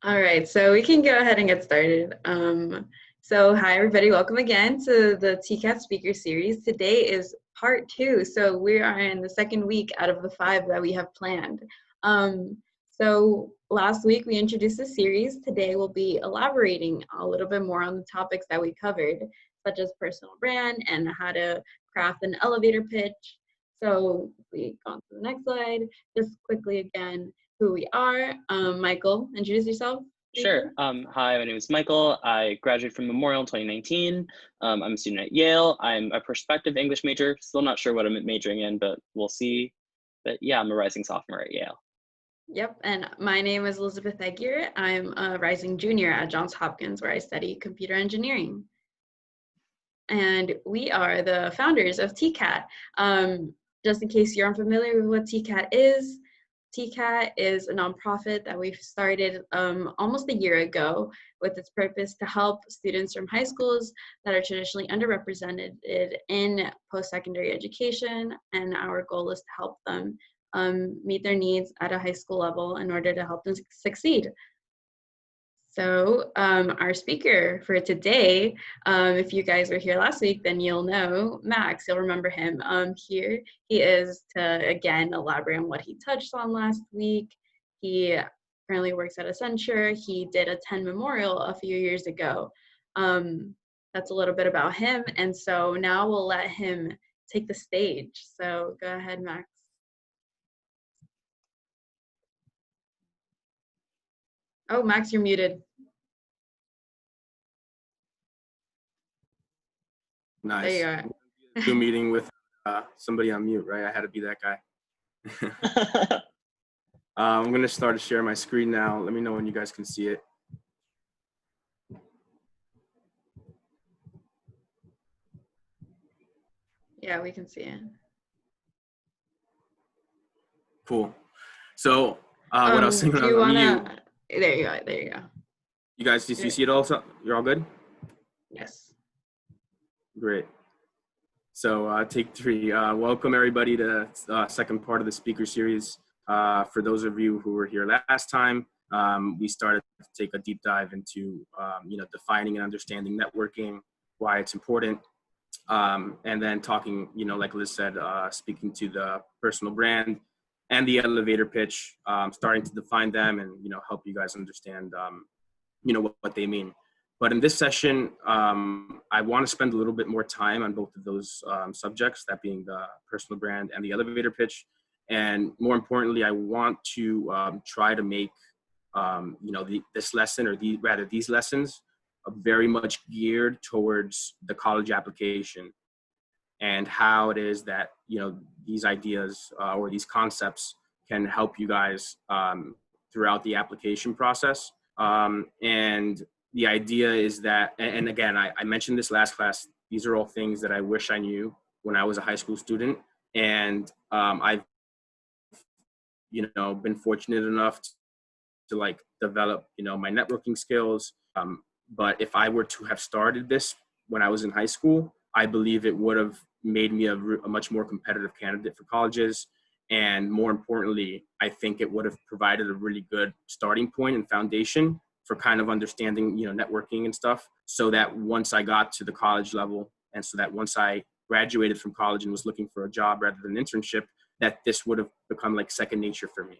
All right, so we can go ahead and get started. So hi everybody, welcome again to the TCAT speaker series. Today is part 2, so we are in the second week out of the 5 that we have planned. So last week we introduced the series. Today we'll be elaborating a little bit more on the topics that we covered, such as personal brand and how to craft an elevator pitch. So we go on to the next slide. Just quickly again, who we are. Michael, introduce yourself. Sure. Hi, my name is Michael. I graduated from Memorial in 2019. I'm a student at Yale. I'm a prospective English major. Still not sure what I'm majoring in, but we'll see. But yeah, I'm a rising sophomore at Yale. Yep, and my name is Elizabeth Egier. I'm a rising junior at Johns Hopkins, where I study computer engineering. And we are the founders of TCAT. Just in case you're unfamiliar with what TCAT is a nonprofit that we've started almost a year ago with its purpose to help students from high schools that are traditionally underrepresented in post-secondary education. And our goal is to help them meet their needs at a high school level in order to help them succeed. So our speaker for today, if you guys were here last week, then you'll know Max. You'll remember him. Here he is to, again, elaborate on what he touched on last week. He currently works at Accenture. He did attend Memorial a few years ago. That's a little bit about him. And so now we'll let him take the stage. So go ahead, Max. Oh, Max, you're muted. Nice. There you are. Zoom meeting with somebody on mute, right? I had to be that guy. I'm going to start to share my screen now. Let me know when you guys can see it. Yeah, we can see it. Cool. So what I was saying when I was on mute. There you go. There you go. You guys, do you see it all? You're all good? Yes. Great. So take 3. Welcome everybody to the second part of the speaker series. For those of you who were here last time, we started to take a deep dive into defining and understanding networking, why it's important, and then talking, like Liz said, speaking to the personal brand and the elevator pitch, starting to define them and help you guys understand what they mean. But in this session, I want to spend a little bit more time on both of those subjects, that being the personal brand and the elevator pitch. And more importantly, I want to try to make, this lesson, or these lessons, are very much geared towards the college application and how it is that, these ideas or these concepts can help you guys throughout the application process. And the idea is that, and again, I mentioned this last class, these are all things that I wish I knew when I was a high school student. And I've, been fortunate enough to develop, my networking skills. But if I were to have started this when I was in high school, I believe it would have made me a much more competitive candidate for colleges. And more importantly, I think it would have provided a really good starting point and foundation for kind of understanding, networking and stuff, so that once I got to the college level, and so that once I graduated from college and was looking for a job rather than an internship, that this would have become like second nature for me.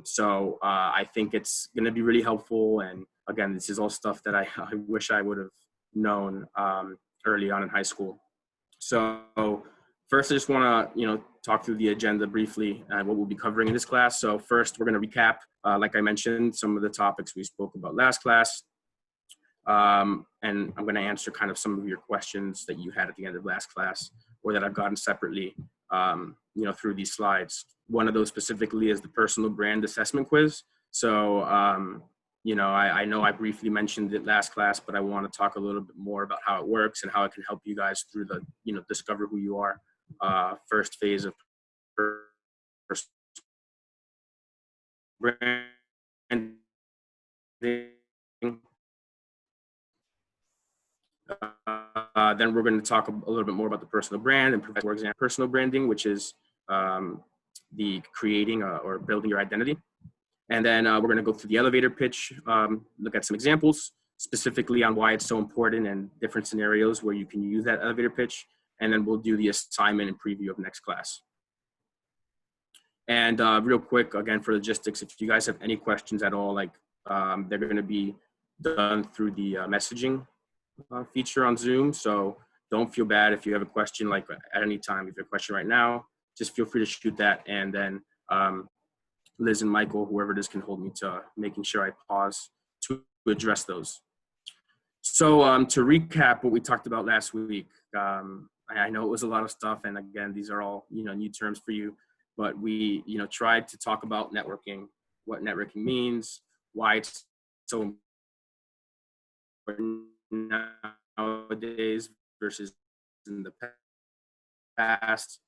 So I think it's going to be really helpful. And again, this is all stuff that I wish I would have known early on in high school. So first, I just want to, talk through the agenda briefly and what we'll be covering in this class. So first, we're going to recap, like I mentioned, some of the topics we spoke about last class. And I'm going to answer kind of some of your questions that you had at the end of last class, or that I've gotten separately, through these slides. One of those specifically is the personal brand assessment quiz. So, I know I briefly mentioned it last class, but I want to talk a little bit more about how it works and how it can help you guys through the, discover who you are, first phase of personal branding. Then we're going to talk a little bit more about the personal brand and provide, for example, personal branding, which is the creating or building your identity. And then we're going to go through the elevator pitch, look at some examples, specifically on why it's so important and different scenarios where you can use that elevator pitch. And then we'll do the assignment and preview of next class. And real quick, again, for logistics, if you guys have any questions at all, like they're going to be done through the messaging feature on Zoom. So don't feel bad if you have a question, like at any time. If you have a question right now, just feel free to shoot that. And then Liz and Michael, whoever it is, can hold me to making sure I pause to address those. So to recap what we talked about last week, I know it was a lot of stuff. And again, these are all, new terms for you. But we, tried to talk about networking, what networking means, why it's so important nowadays versus in the past.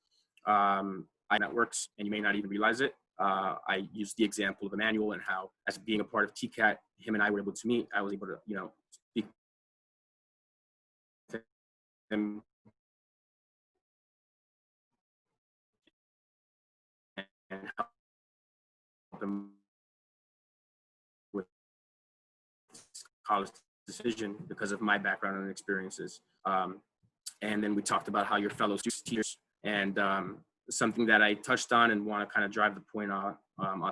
Networks, and you may not even realize it. I used the example of Emmanuel and how, as being a part of TCAT, him and I were able to meet. I was able to, speak to him and help him with college decision because of my background and experiences. And then we talked about how your fellow students, teachers, and something that I touched on and want to kind of drive the point on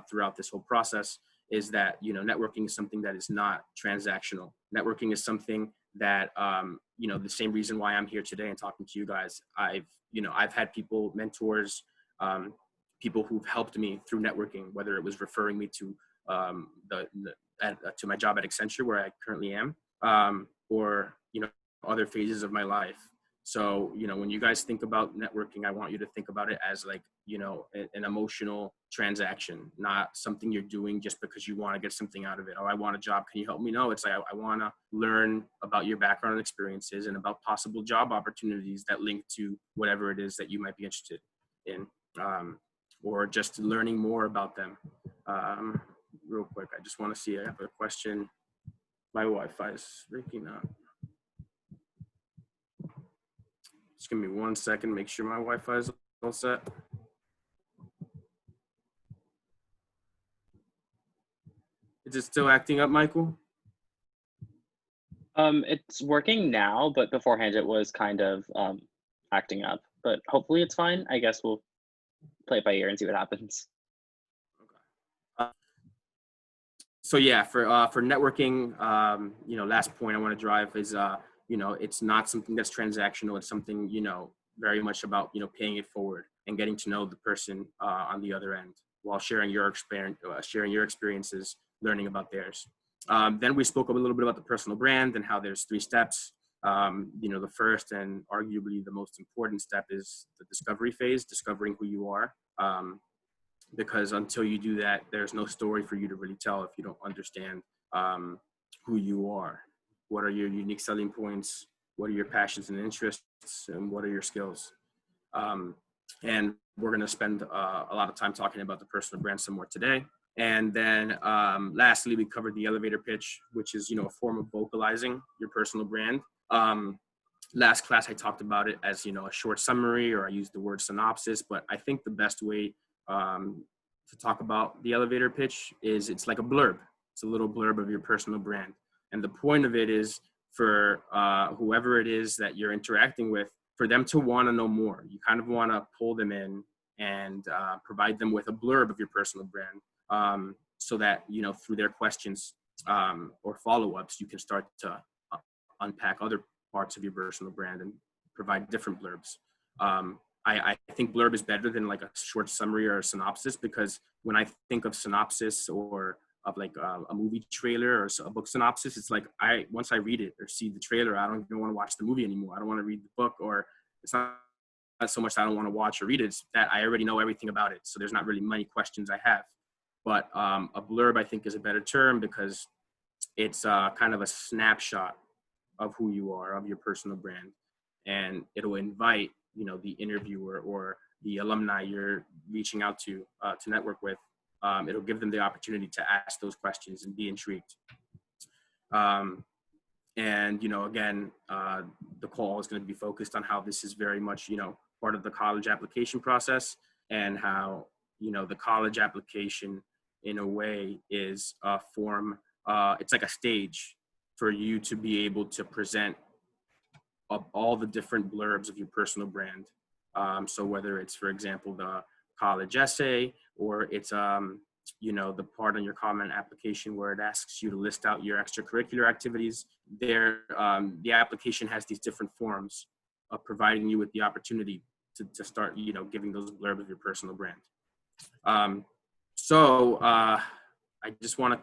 throughout this whole process is that, networking is something that is not transactional. Networking is something that, the same reason why I'm here today and talking to you guys. I've had people, mentors, people who've helped me through networking, whether it was referring me to to my job at Accenture, where I currently am, or, other phases of my life. So, when you guys think about networking, I want you to think about it as like, an emotional transaction, not something you're doing just because you want to get something out of it. Oh, I want a job. Can you help me? No, it's like, I want to learn about your background and experiences and about possible job opportunities that link to whatever it is that you might be interested in, or just learning more about them. Real quick, I just want to see, I have a question. My Wi-Fi is breaking up. Just give me 1 second, make sure my Wi-Fi is all set. Is it still acting up, Michael? It's working now, but beforehand it was kind of acting up. But hopefully it's fine. I guess we'll play it by ear and see what happens. Okay. So yeah, for networking, last point I want to drive is it's not something that's transactional. It's something, very much about, paying it forward and getting to know the person on the other end while sharing your experiences, learning about theirs. Then we spoke a little bit about the personal brand and how there's 3 steps. The first and arguably the most important step is the discovery phase, discovering who you are. Because until you do that, there's no story for you to really tell if you don't understand who you are. What are your unique selling points? What are your passions and interests? And what are your skills? And we're going to spend a lot of time talking about the personal brand some more today. And then lastly, we covered the elevator pitch, which is, a form of vocalizing your personal brand. Last class, I talked about it as, a short summary, or I used the word synopsis, but I think the best way to talk about the elevator pitch is it's like a blurb. It's a little blurb of your personal brand. And the point of it is for whoever it is that you're interacting with, for them to want to know more. You kind of want to pull them in and provide them with a blurb of your personal brand so that, through their questions or follow-ups, you can start to unpack other parts of your personal brand and provide different blurbs. I think blurb is better than like a short summary or a synopsis, because when I think of synopsis or of like a movie trailer or a book synopsis, it's like once I read it or see the trailer, I don't even want to watch the movie anymore. I don't want to read the book, or it's not so much that I don't want to watch or read it, it's that I already know everything about it. So there's not really many questions I have. But a blurb, I think, is a better term because it's kind of a snapshot of who you are, of your personal brand. And it'll invite, the interviewer or the alumni you're reaching out to network with. It'll give them the opportunity to ask those questions and be intrigued. And, again, the call is going to be focused on how this is very much, part of the college application process, and how, the college application in a way is a form, it's like a stage for you to be able to present of all the different blurbs of your personal brand. So whether it's, for example, the college essay, or it's, you know, the part on your comment application where it asks you to list out your extracurricular activities, there, the application has these different forms of providing you with the opportunity to start, you know, giving those blurbs of your personal brand. I just want to,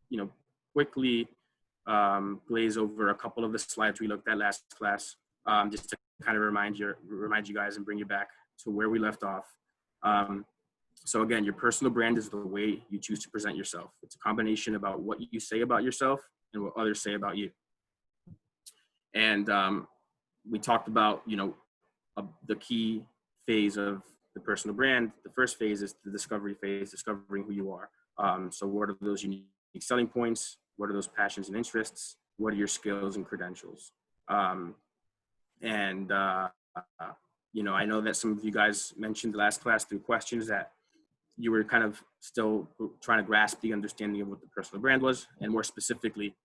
you know, quickly glaze over a couple of the slides we looked at last class, just to kind of remind you guys and bring you back to where we left off. So again, your personal brand is the way you choose to present yourself. It's a combination about what you say about yourself and what others say about you. And we talked about, you know, the key phase of the personal brand. The first phase is the discovery phase, discovering who you are. So what are those unique selling points? What are those passions and interests? What are your skills and credentials? You know, I know that some of you guys mentioned last class through questions that you were kind of still trying to grasp the understanding of what the personal brand was, and more specifically,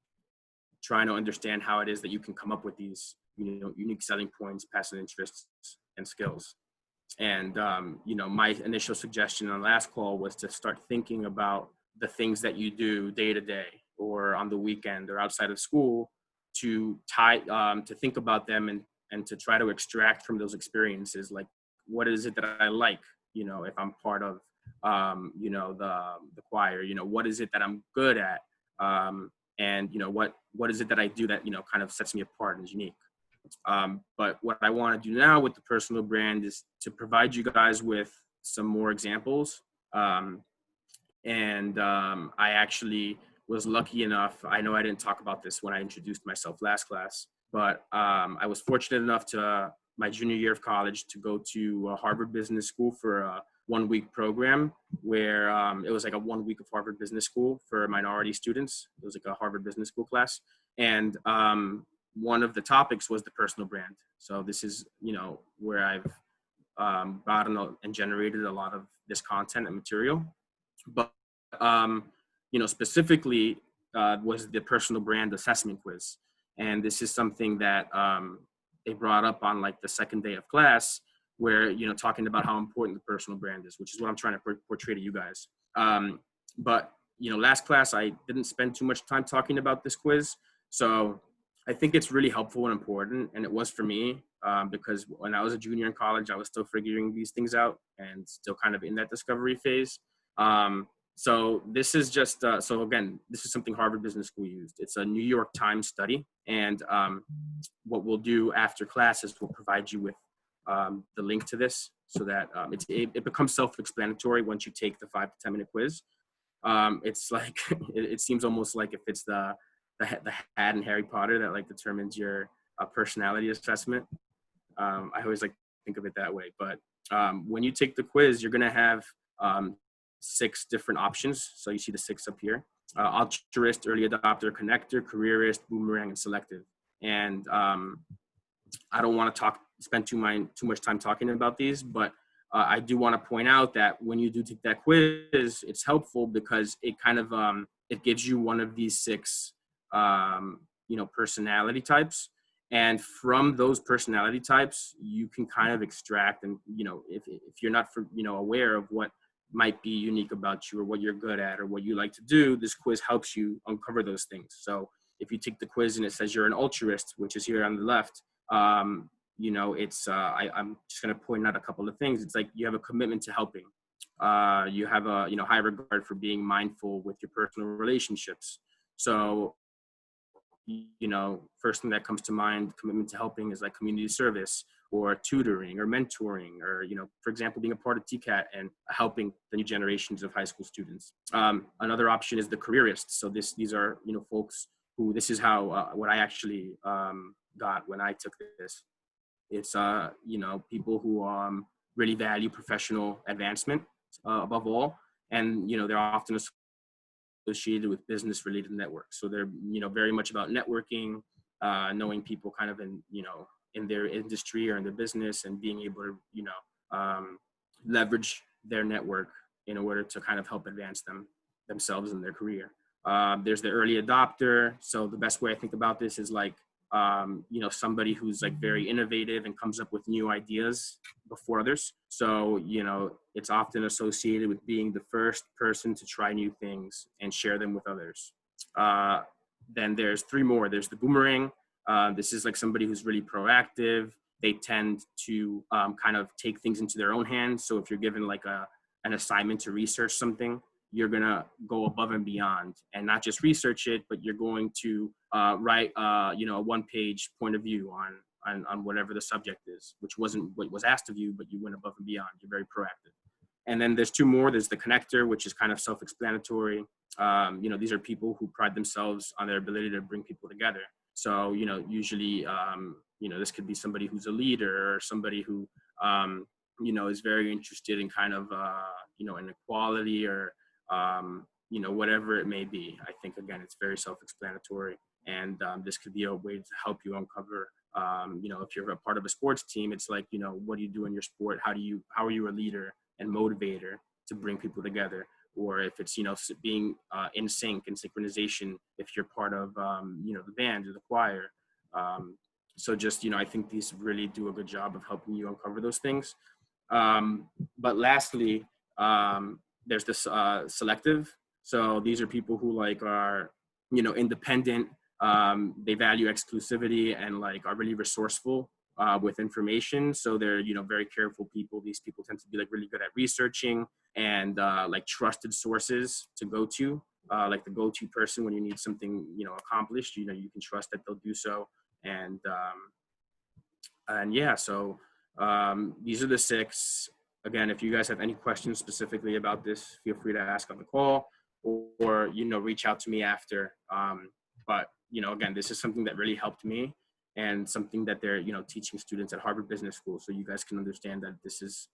trying to understand how it is that you can come up with these, you know, unique selling points, passion interests, and skills. And, you know, my initial suggestion on the last call was to start thinking about the things that you do day to day or on the weekend or outside of school to to think about them and to try to extract from those experiences, like, what is it that I like, you know, if I'm part of, you know, the choir, you know, what is it that I'm good at? And, you know, what is it that I do that, you know, kind of sets me apart and is unique? But what I want to do now with the personal brand is to provide you guys with some more examples. I actually was lucky enough, I know I didn't talk about this when I introduced myself last class, but I was fortunate enough to, my junior year of college, to go to Harvard Business School for a 1-week program where it was like a 1 week of Harvard Business School for minority students. It was like a Harvard Business School class. And one of the topics was the personal brand. So this is, you know, where I've gotten and generated a lot of this content and material. But, you know, specifically was the personal brand assessment quiz. And this is something that they brought up on like the second day of class, where, you know, talking about how important the personal brand is, which is what I'm trying to portray to you guys. But, you know, last class, I didn't spend too much time talking about this quiz. So I think it's really helpful and important. And it was for me because when I was a junior in college, I was still figuring these things out and still kind of in that discovery phase. So this is just, so again, this is something Harvard Business School used. It's a New York Times study. And what we'll do after class is we'll provide you with the link to this so that it becomes self-explanatory once you take the 5 to 10 minute quiz. It's like, it seems almost like if it's the hat in Harry Potter that like determines your personality assessment. I always like think of it that way. But when you take the quiz, you're gonna have 6 different options. So you see the 6 up here: altruist, early adopter, connector, careerist, boomerang, and selective. And I don't want to spend too much time talking about these, but I do want to point out that when you do take that quiz, it's helpful because it kind of it gives you one of these 6 you know, personality types. And from those personality types, you can kind of extract, and, you know, if you're not, you know, aware of what might be unique about you or what you're good at or what you like to do, this quiz helps you uncover those things. So if you take the quiz and it says you're an altruist, which is here on the left, you know, it's, I'm just going to point out a couple of things. It's like you have a commitment to helping. You have a, you know, high regard for being mindful with your personal relationships. So, you know, first thing that comes to mind, commitment to helping, is like community service or tutoring or mentoring, or, you know, for example, being a part of TCAT and helping the new generations of high school students. Another option is the careerist. So these are, you know, folks who, this is how, what I actually got when I took this. It's, you know, people who really value professional advancement above all. And, you know, they're often associated with business related networks. So they're, you know, very much about networking, knowing people kind of in, you know, in their industry or in their business, and being able to, you know, leverage their network in order to kind of help advance them. themselves in their career. There's the early adopter. So the best way I think about this is like, you know, somebody who's like very innovative and comes up with new ideas before others. So, you know, it's often associated with being the first person to try new things and share them with others. Then there's three more. There's the boomerang. This is like somebody who's really proactive. They tend to kind of take things into their own hands. So if you're given like an assignment to research something, you're gonna go above and beyond and not just research it, but you're going to write, you know, a one-page point of view on whatever the subject is, which wasn't what was asked of you, but you went above and beyond. You're very proactive. And then there's two more. There's the connector, which is kind of self-explanatory. You know, these are people who pride themselves on their ability to bring people together. So, you know, usually, you know, this could be somebody who's a leader or somebody who, you know, is very interested in kind of, you know, inequality or, you know, whatever it may be. I think, again, it's very self-explanatory. And this could be a way to help you uncover, you know, if you're a part of a sports team, it's like, you know, what do you do in your sport? How are you a leader and motivator to bring people together? Or if it's, you know, being in sync and synchronization, if you're part of, you know, the band or the choir. So just, you know, I think these really do a good job of helping you uncover those things. But lastly, there's this selective. So these are people who like are, you know, independent. They value exclusivity and like are really resourceful with information. So they're, you know, very careful people. These people tend to be like really good at researching and like trusted sources to go to, like the go-to person when you need something, you know, accomplished. You know, you can trust that they'll do so. And yeah, so these are the 6. Again, if you guys have any questions specifically about this, feel free to ask on the call or you know, reach out to me after. But, you know, again, this is something that really helped me and something that they're, you know, teaching students at Harvard Business School. So you guys can understand that this is,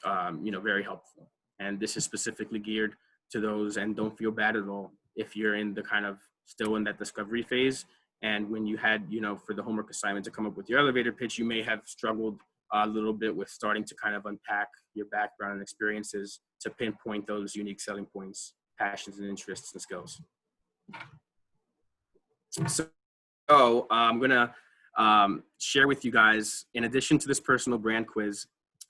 you know, very helpful. And this is specifically geared to those, and don't feel bad at all if you're in the kind of still in that discovery phase. And when you had, you know, for the homework assignment to come up with your elevator pitch, you may have struggled a little bit with starting to kind of unpack your background and experiences to pinpoint those unique selling points, passions and interests and skills. So I'm gonna share with you guys, in addition to this personal brand quiz,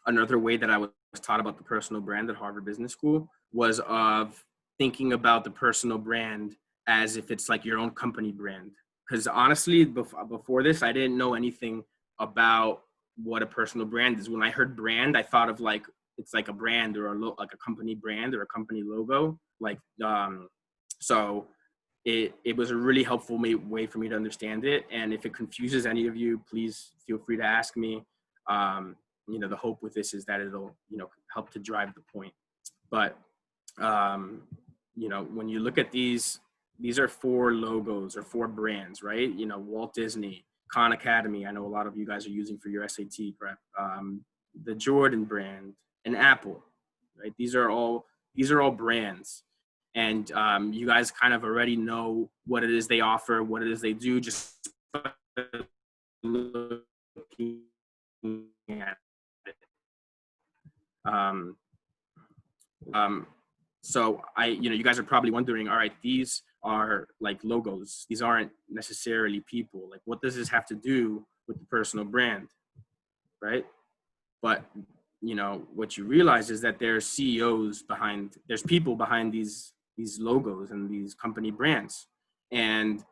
another way that I was taught about the personal brand at Harvard Business School was of thinking about the personal brand as if it's like your own company brand. Because honestly, before this, I didn't know anything about what a personal brand is. When I heard brand, I thought of like, it's like a brand or like a company brand or a company logo. Like, so it was a really helpful way for me to understand it. And if it confuses any of you, please feel free to ask me. You know, the hope with this is that it'll, you know, help to drive the point. But, you know, when you look at these are 4 logos or 4 brands, right? You know, Walt Disney, Khan Academy, I know a lot of you guys are using for your SAT prep, the Jordan brand, and Apple, right? These are all brands. And you guys kind of already know what it is they offer, what it is they do, just looking at it. So you know, you guys are probably wondering, all right, these are like logos. These aren't necessarily people. Like, what does this have to do with the personal brand, right? But, you know, what you realize is that there's CEOs behind, there's people behind these logos and these company brands. And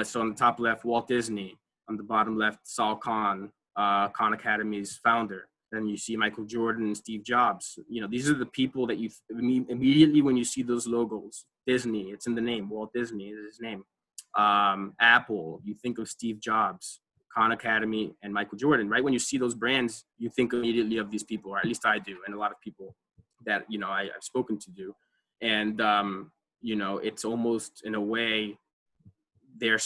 so on the top left, Walt Disney. On the bottom left, Sal Khan, Khan Academy's founder. Then you see Michael Jordan and Steve Jobs. You know, these are the people that you immediately when you see those logos. Disney, it's in the name. Walt Disney is his name. Apple, you think of Steve Jobs, Khan Academy, and Michael Jordan, right? When you see those brands, you think immediately of these people, or at least I do, and a lot of people that, you know, I've spoken to do. And, you know, it's almost in a way, their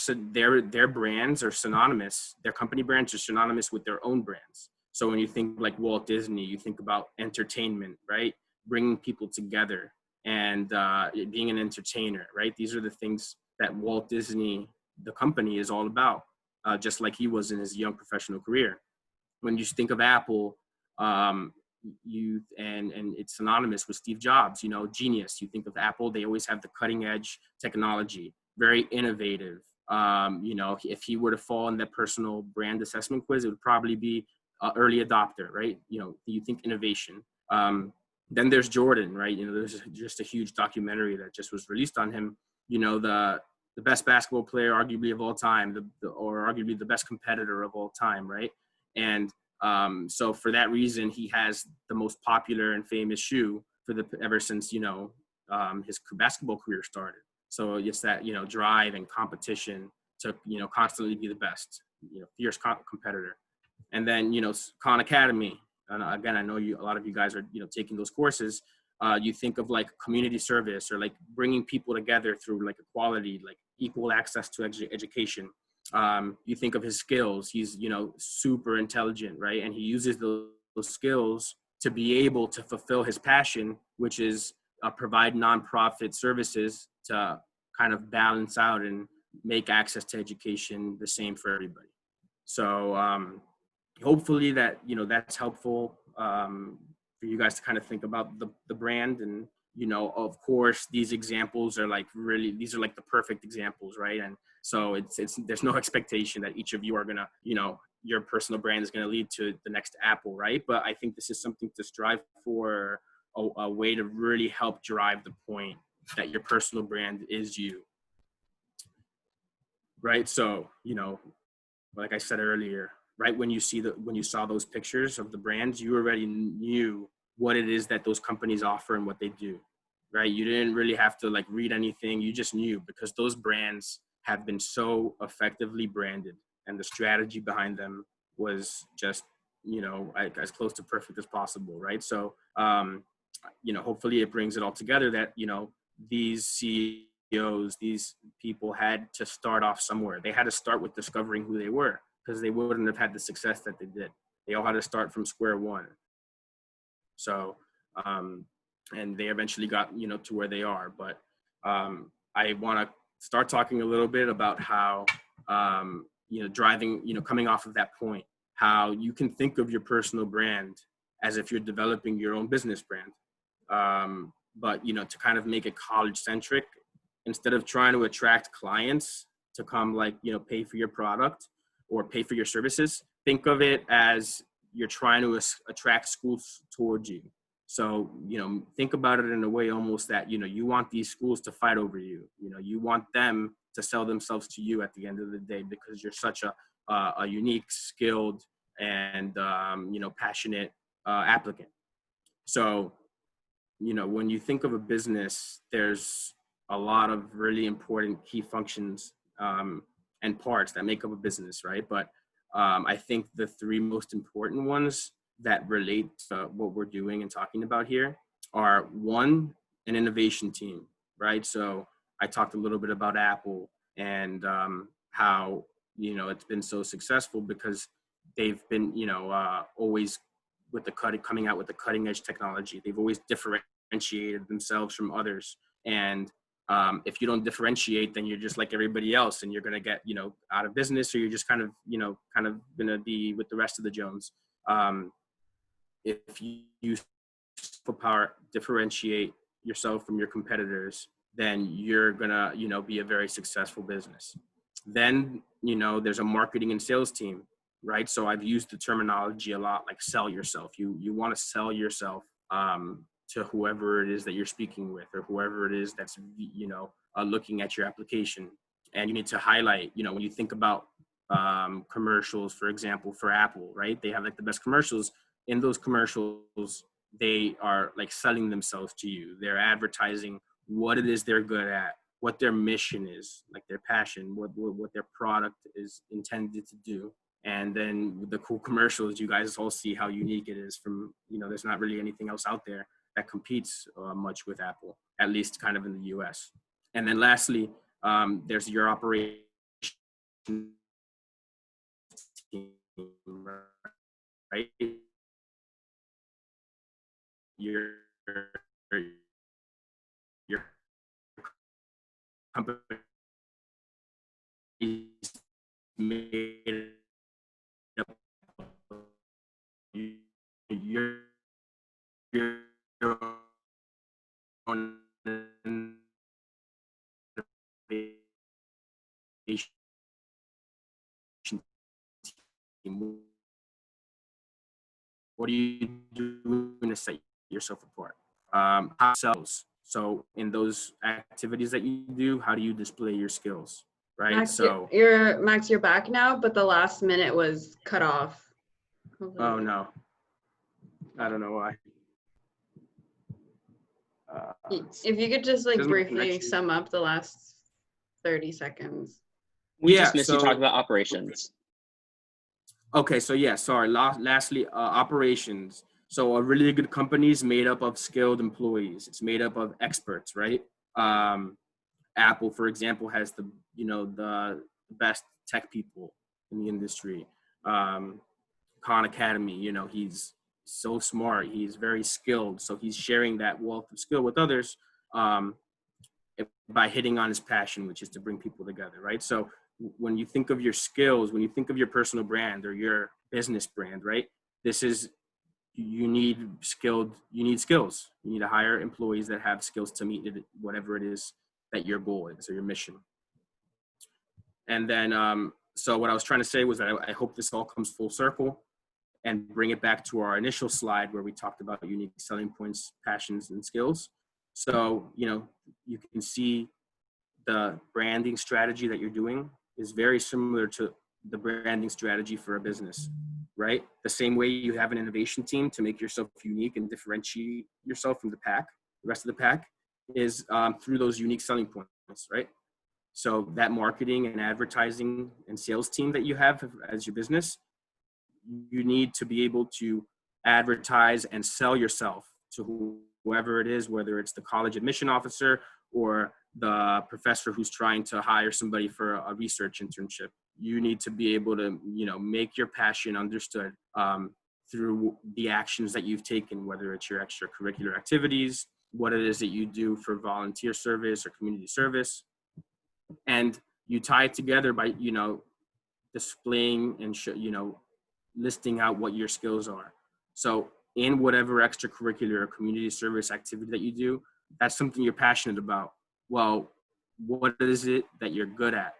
brands are synonymous. Their company brands are synonymous with their own brands. So when you think like Walt Disney, you think about entertainment, right? Bringing people together and being an entertainer, right? These are the things that Walt Disney, the company, is all about, just like he was in his young professional career. When you think of Apple, and it's synonymous with Steve Jobs, you know, genius. You think of Apple, they always have the cutting edge technology, very innovative. You know, if he were to fall in that personal brand assessment quiz, it would probably be early adopter, right? You know, you think innovation. Then there's Jordan, right? You know, there's just a huge documentary that just was released on him. You know, the best basketball player, arguably of all time, or arguably the best competitor of all time, right? And so for that reason, he has the most popular and famous shoe ever since, you know, his basketball career started. So it's that, you know, drive and competition to, you know, constantly be the best, you know, fierce competitor. And then, you know, Khan Academy. And again, I know a lot of you guys are, you know, taking those courses. You think of like community service, or like bringing people together through like equality, like equal access to education. You think of his skills. He's, you know, super intelligent, right? And he uses those skills to be able to fulfill his passion, which is provide nonprofit services to kind of balance out and make access to education the same for everybody. So hopefully that, you know, that's helpful for you guys to kind of think about the brand. And, you know, of course, these examples are like these are like the perfect examples, right? And so there's no expectation that each of you are gonna, you know, your personal brand is gonna lead to the next Apple, right? But I think this is something to strive for, a way to really help drive the point that your personal brand is you, right? So, you know, like I said earlier, right when you saw those pictures of the brands, you already knew what it is that those companies offer and what they do, right? You didn't really have to like read anything. You just knew, because those brands have been so effectively branded, and the strategy behind them was just, you know, as close to perfect as possible, right? So, you know, hopefully it brings it all together that, you know, these CEOs, these people had to start off somewhere. They had to start with discovering who they were, because they wouldn't have had the success that they did. They all had to start from square one. So, and they eventually got, you know, to where they are. But I want to start talking a little bit about how, you know, coming off of that point, how you can think of your personal brand as if you're developing your own business brand. But, you know, to kind of make it college centric, instead of trying to attract clients to come, like, you know, pay for your product or pay for your services, think of it as you're trying to attract schools towards you. So, you know, think about it in a way almost that, you know, you want these schools to fight over you. You know, you want them to sell themselves to you at the end of the day, because you're such a unique, skilled, and, you know, passionate applicant. So, you know, when you think of a business, there's a lot of really important key functions and parts that make up a business, right? But I think the three most important ones that relate to what we're doing and talking about here are, one, an innovation team, right? So I talked a little bit about Apple and how, you know, it's been so successful because they've been, you know, always coming out with the cutting edge technology. They've always differentiated themselves from others. And if you don't differentiate, then you're just like everybody else, and you're going to get, you know, out of business, or you're just kind of going to be with the rest of the Jones. If you superpower differentiate yourself from your competitors, then you're going to, you know, be a very successful business. Then, you know, there's a marketing and sales team, right? So I've used the terminology a lot, like sell yourself. You want to sell yourself to whoever it is that you're speaking with, or whoever it is that's, you know, looking at your application. And you need to highlight, you know, when you think about commercials, for example, for Apple, right? They have like the best commercials. In those commercials, they are like selling themselves to you. They're advertising what it is they're good at, what their mission is, like their passion, what their product is intended to do. And then the cool commercials, you guys all see how unique it is from, you know, there's not really anything else out there that competes much with Apple, at least kind of in the US. And then lastly, there's your operation team, right? Your company is made up of your What are you doing to set yourself apart? How sells. So in those activities that you do, how do you display your skills, right? Max, So Max, you're back now, but the last minute was cut off. oh no, I don't know why. If you could just like says my briefly connection. sum up the last 30 seconds. We Yeah, just missed you so- talking about operations. Okay, so yeah, sorry. Lastly, operations. So a really good company is made up of skilled employees. It's made up of experts, right? Apple, for example, has the best tech people in the industry. Khan Academy, he's so smart. He's very skilled. So he's sharing that wealth of skill with others by hitting on his passion, which is to bring people together, right? So when you think of your skills, when you think of your personal brand or your business brand, right? You need skills. You need to hire employees that have skills to meet it, whatever it is that your goal is or your mission. And then, so what I was trying to say was that I hope this all comes full circle and bring it back to our initial slide where we talked about unique selling points, passions, and skills. So, you can see the branding strategy that you're doing is very similar to the branding strategy for a business, right? The same way you have an innovation team to make yourself unique and differentiate yourself from the rest of the pack is through those unique selling points, right? So that marketing and advertising and sales team that you have as your business, you need to be able to advertise and sell yourself to whoever it is, whether it's the college admission officer or the professor who's trying to hire somebody for a research internship. You need to be able to, make your passion understood through the actions that you've taken, whether it's your extracurricular activities, what it is that you do for volunteer service or community service. And you tie it together by, displaying and listing out what your skills are. So in whatever extracurricular or community service activity that you do, that's something you're passionate about. Well, what is it that you're good at?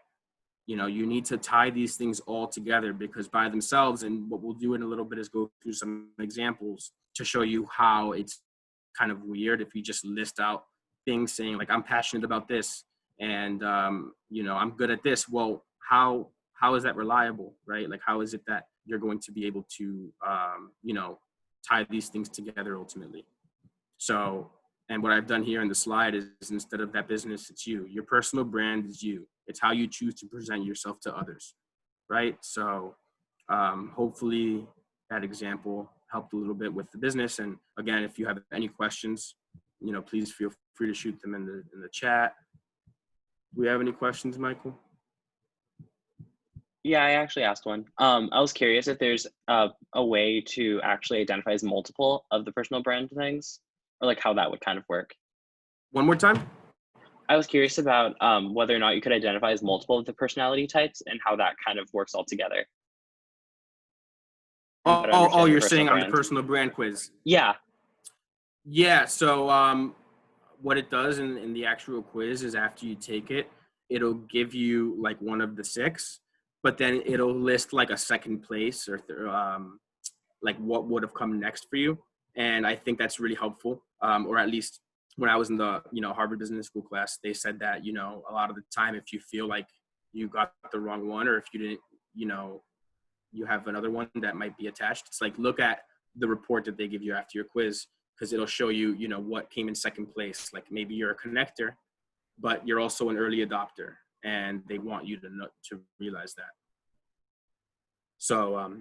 You need to tie these things all together because by themselves, and what we'll do in a little bit is go through some examples to show you how it's kind of weird if you just list out things saying like, I'm passionate about this and, I'm good at this. Well, how is that reliable, right? Like, how is it that you're going to be able to, tie these things together ultimately? So, and what I've done here in the slide is instead of that business, it's you. Your personal brand is you. It's how you choose to present yourself to others, right? So hopefully that example helped a little bit with the business. And again, if you have any questions, please feel free to shoot them in the chat. Do we have any questions, Michael? Yeah, I actually asked one. I was curious if there's a way to actually identify as multiple of the personal brand things, or like how that would kind of work. One more time? I was curious about whether or not you could identify as multiple of the personality types and how that kind of works all together. Oh, you're saying on the personal brand quiz? Yeah. Yeah, so what it does in the actual quiz is after you take it, it'll give you like one of the 6, but then it'll list like a second place or like what would have come next for you. And I think that's really helpful. Or at least when I was in the, Harvard Business School class, they said that, a lot of the time, if you feel like you got the wrong one, or if you didn't, you have another one that might be attached, it's like, look at the report that they give you after your quiz, because it'll show you, what came in second place. Like maybe you're a connector, but you're also an early adopter, and they want you to realize that. So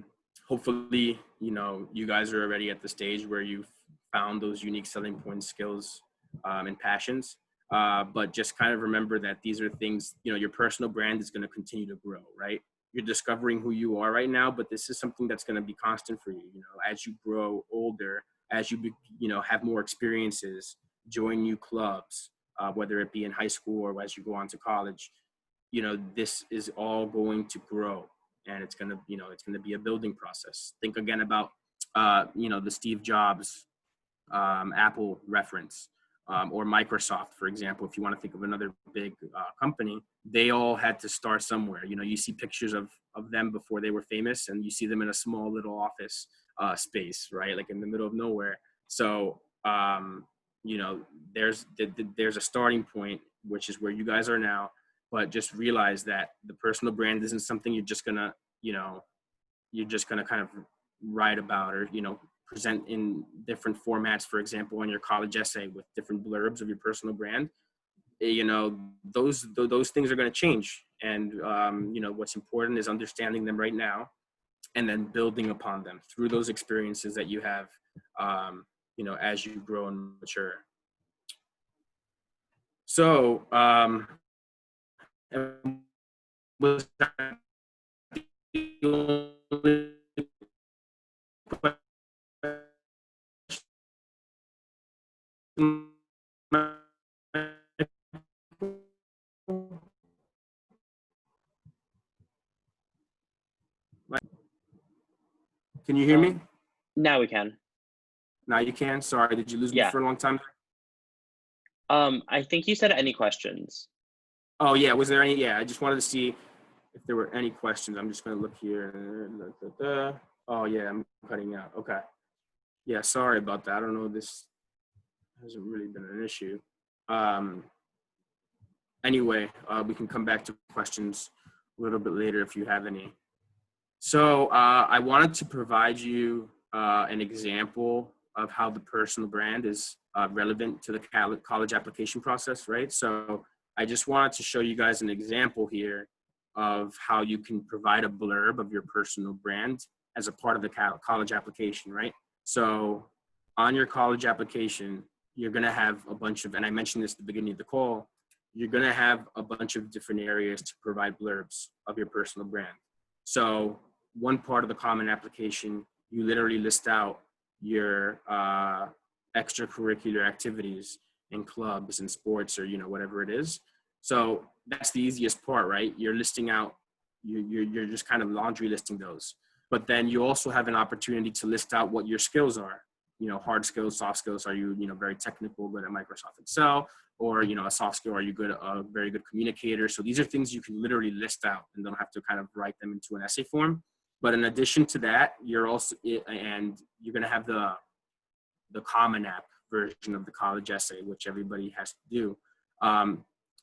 hopefully, you guys are already at the stage where you've found those unique selling points, skills, and passions. But just kind of remember that these are things, your personal brand is going to continue to grow, right? You're discovering who you are right now, but this is something that's going to be constant for you. As you grow older, as you have more experiences, join new clubs, whether it be in high school or as you go on to college, this is all going to grow, and it's going to be a building process. Think again about the Steve Jobs Apple reference. or Microsoft, for example, if you want to think of another big company, they all had to start somewhere. You know, you see pictures of them before they were famous, and you see them in a small little office space, right? Like in the middle of nowhere. So, you know, there's a starting point, which is where you guys are now, but just realize that the personal brand isn't something you're just gonna, you know, kind of write about or, you know, present in different formats, for example, on your college essay with different blurbs of your personal brand. You know, those things are going to change. And, you know, what's important is understanding them right now and then building upon them through those experiences that you have, you know, as you grow and mature. So, was that the only Can you hear me? Now we can. Now you can. Sorry, did you lose me Yeah. for a long time? I think you said any questions. Oh yeah, was there any? Yeah, I just wanted to see if there were any questions. I'm just going to look here. Oh yeah, I'm cutting out. Okay. Yeah, sorry about that. I don't know. This hasn't really been an issue. Anyway, we can come back to questions a little bit later if you have any. So I wanted to provide you an example of how the personal brand is relevant to the college application process, right? So I just wanted to show you guys an example here of how you can provide a blurb of your personal brand as a part of the college application, right? So on your college application, you're gonna have a bunch of, and I mentioned this at the beginning of the call, you're gonna have a bunch of different areas to provide blurbs of your personal brand. So one part of the common application, you literally list out your extracurricular activities and clubs and sports or, you know, whatever it is. So that's the easiest part, right? You're listing out, you're just kind of laundry listing those. But then you also have an opportunity to list out what your skills are. You know, hard skills, soft skills. Are you, you know, very technical, good at Microsoft Excel? Or, you know, a soft skill, are you good, a very good communicator? So these are things you can literally list out and don't have to kind of write them into an essay form. But in addition to that, you're also, and you're going to have the Common App version of the college essay, which everybody has to do.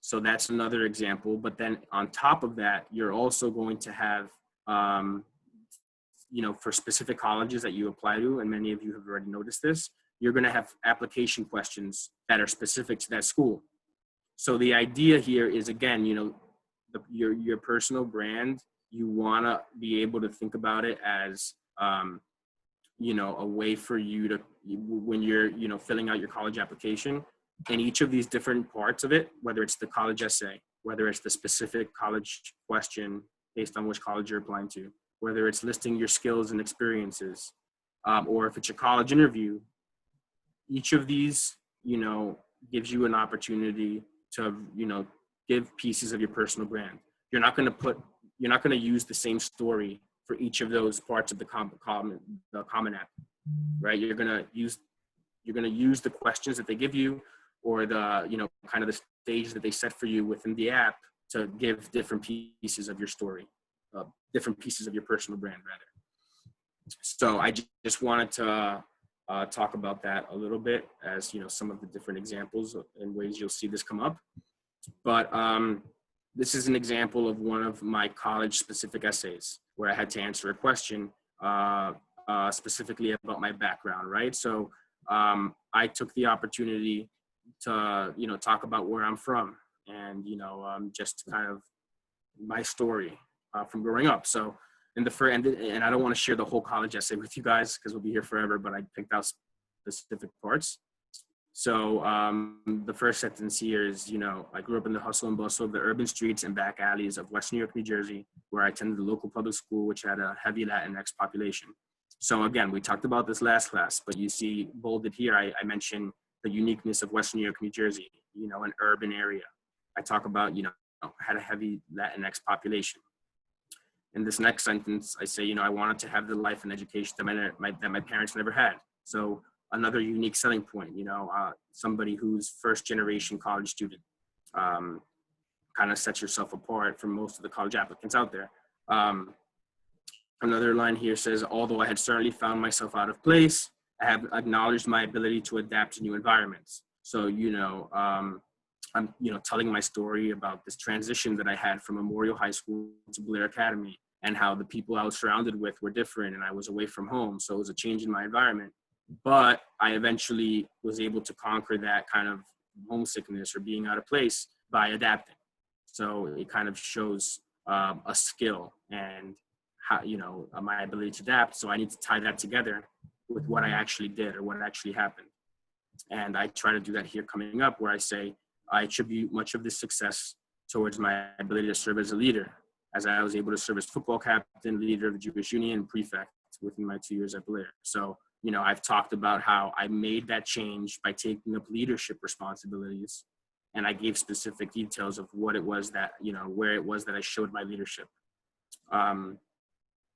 So that's another example. But then on top of that, you're also going to have, you know, for specific colleges that you apply to, and many of you have already noticed this, you're going to have application questions that are specific to that school. So the idea here is, again, you know, your personal brand, you want to be able to think about it as, you know, a way for you to, when you're, you know, filling out your college application, and each of these different parts of it, whether it's the college essay, whether it's the specific college question based on which college you're applying to, whether it's listing your skills and experiences, or if it's your college interview, each of these, you know, gives you an opportunity to, you know, give pieces of your personal brand. You're not going to use the same story for each of those parts of the Common App, right? You're going to use the questions that they give you, or the, you know, kind of the stage that they set for you within the app to give different pieces of your story, different pieces of your personal brand, rather. So I just wanted to talk about that a little bit, as, you know, some of the different examples and ways you'll see this come up. But this is an example of one of my college specific essays where I had to answer a question specifically about my background, right? So I took the opportunity to, you know, talk about where I'm from and, you know, just kind of my story from growing up. So in the first, and I don't want to share the whole college essay with you guys because we'll be here forever, but I picked out specific parts. So the first sentence here is, you know, I grew up in the hustle and bustle of the urban streets and back alleys of West New York, New Jersey, where I attended the local public school, which had a heavy Latinx population. So again, we talked about this last class, but you see bolded here, I mentioned the uniqueness of West New York, New Jersey, you know, an urban area. I talk about, you know, had a heavy Latinx population. In this next sentence, I say, you know, I wanted to have the life and education that my parents never had. So another unique selling point, somebody who's first generation college student, kind of sets yourself apart from most of the college applicants out there. Another line here says, although I had certainly found myself out of place, I have acknowledged my ability to adapt to new environments. So, I'm, telling my story about this transition that I had from Memorial High School to Blair Academy, and how the people I was surrounded with were different, and I was away from home. So it was a change in my environment. But I eventually was able to conquer that kind of homesickness or being out of place by adapting. So it kind of shows a skill and how, my ability to adapt. So I need to tie that together with what I actually did or what actually happened. And I try to do that here coming up, where I say I attribute much of this success towards my ability to serve as a leader, as I was able to serve as football captain, leader of the Jewish Union, and prefect within my 2 years at Blair. So, I've talked about how I made that change by taking up leadership responsibilities. And I gave specific details of what it was that, where it was that I showed my leadership.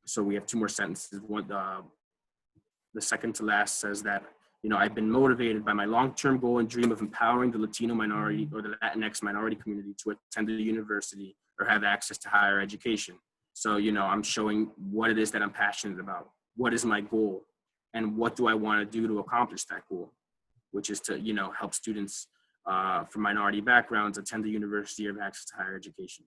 So we have two more sentences. One, the second to last says that, I've been motivated by my long-term goal and dream of empowering the Latino minority or the Latinx minority community to attend a university or have access to higher education. So, I'm showing what it is that I'm passionate about. What is my goal? And what do I want to do to accomplish that goal? Which is to, help students from minority backgrounds attend the university or have access to higher education.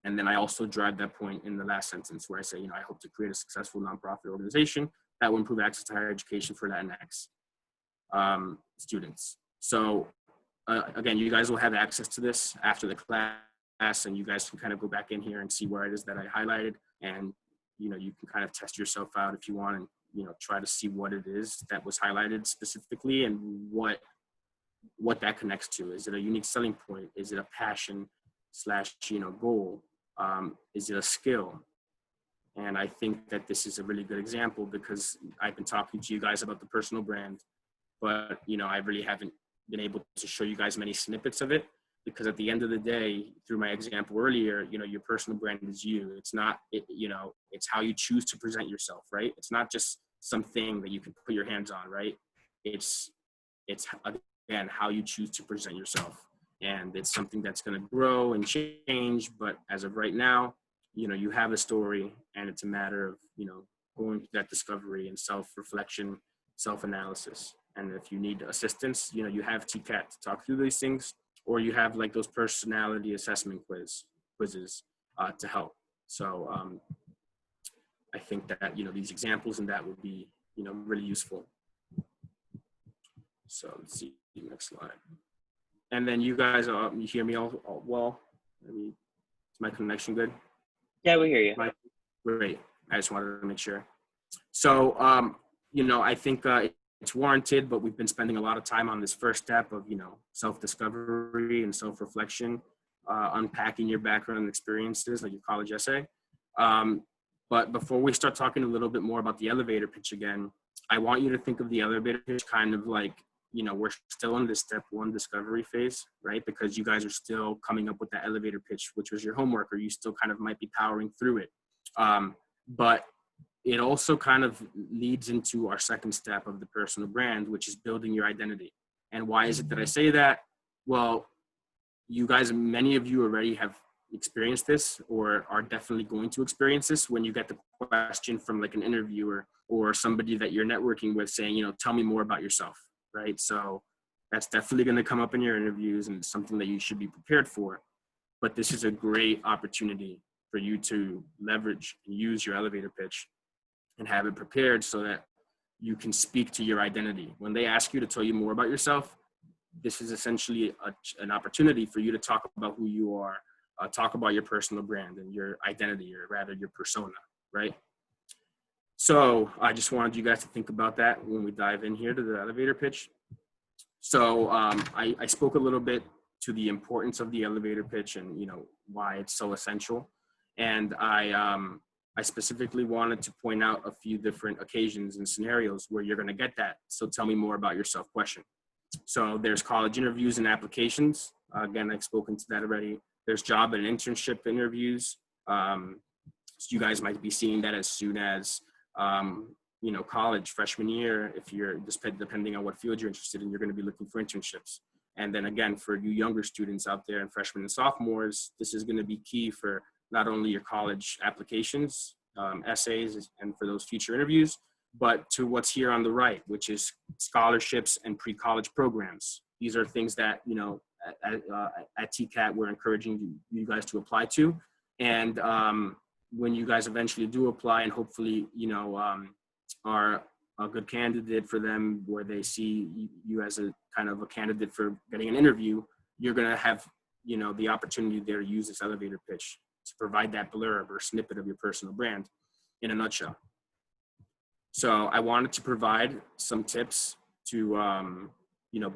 And then I also drive that point in the last sentence where I say, I hope to create a successful nonprofit organization that will improve access to higher education for Latinx students. So again, you guys will have access to this after the class, and you guys can kind of go back in here and see where it is that I highlighted. And, you can kind of test yourself out if you want, and, try to see what it is that was highlighted specifically and what that connects to. Is it a unique selling point? Is it a passion / goal? Is it a skill? And I think that this is a really good example, because I've been talking to you guys about the personal brand, but, I really haven't been able to show you guys many snippets of it, because at the end of the day, through my example earlier, your personal brand is you. It's not, it's how you choose to present yourself, right? It's not just something that you can put your hands on, right? It's again, how you choose to present yourself. And it's something that's going to grow and change. But as of right now, you have a story, and it's a matter of, going through that discovery and self-reflection, self-analysis. And if you need assistance, you have TCAT to talk through these things, or you have like those personality assessment quizzes to help. So I think that, these examples and that would be, really useful. So let's see, next slide. And then you guys, you hear me all well? Is my connection good? Yeah, we hear you. Great. I just wanted to make sure. So, I think it's warranted, but we've been spending a lot of time on this first step of, self-discovery and self-reflection, unpacking your background and experiences, like your college essay. But before we start talking a little bit more about the elevator pitch again, I want you to think of the elevator pitch kind of like, we're still in this step one discovery phase, right? Because you guys are still coming up with that elevator pitch, which was your homework, or you still kind of might be powering through it. But it also kind of leads into our second step of the personal brand, which is building your identity. And why is it that I say that? Well, you guys, many of you already have experienced this, or are definitely going to experience this, when you get the question from like an interviewer or somebody that you're networking with saying, tell me more about yourself, right? So that's definitely going to come up in your interviews, and it's something that you should be prepared for. But this is a great opportunity for you to leverage and use your elevator pitch and have it prepared so that you can speak to your identity. When they ask you to tell you more about yourself, this is essentially an opportunity for you to talk about who you are, talk about your personal brand and your identity, or rather your persona, right? So I just wanted you guys to think about that when we dive in here to the elevator pitch. So I spoke a little bit to the importance of the elevator pitch and, why it's so essential. And I specifically wanted to point out a few different occasions and scenarios where you're going to get that. So tell me more about yourself question. So there's college interviews and applications. Again, I've spoken to that already. There's job and internship interviews. So you guys might be seeing that as soon as college freshman year, if you're depending on what field you're interested in, you're going to be looking for internships. And then again, for you younger students out there and freshmen and sophomores, this is going to be key for not only your college applications, essays, and for those future interviews, but to what's here on the right, which is scholarships and pre-college programs. These are things that, at TCAT, we're encouraging you guys to apply to. And when you guys eventually do apply and hopefully, are a good candidate for them, where they see you as a kind of a candidate for getting an interview, you're going to have, the opportunity there to use this elevator pitch to provide that blurb or snippet of your personal brand in a nutshell. So I wanted to provide some tips to,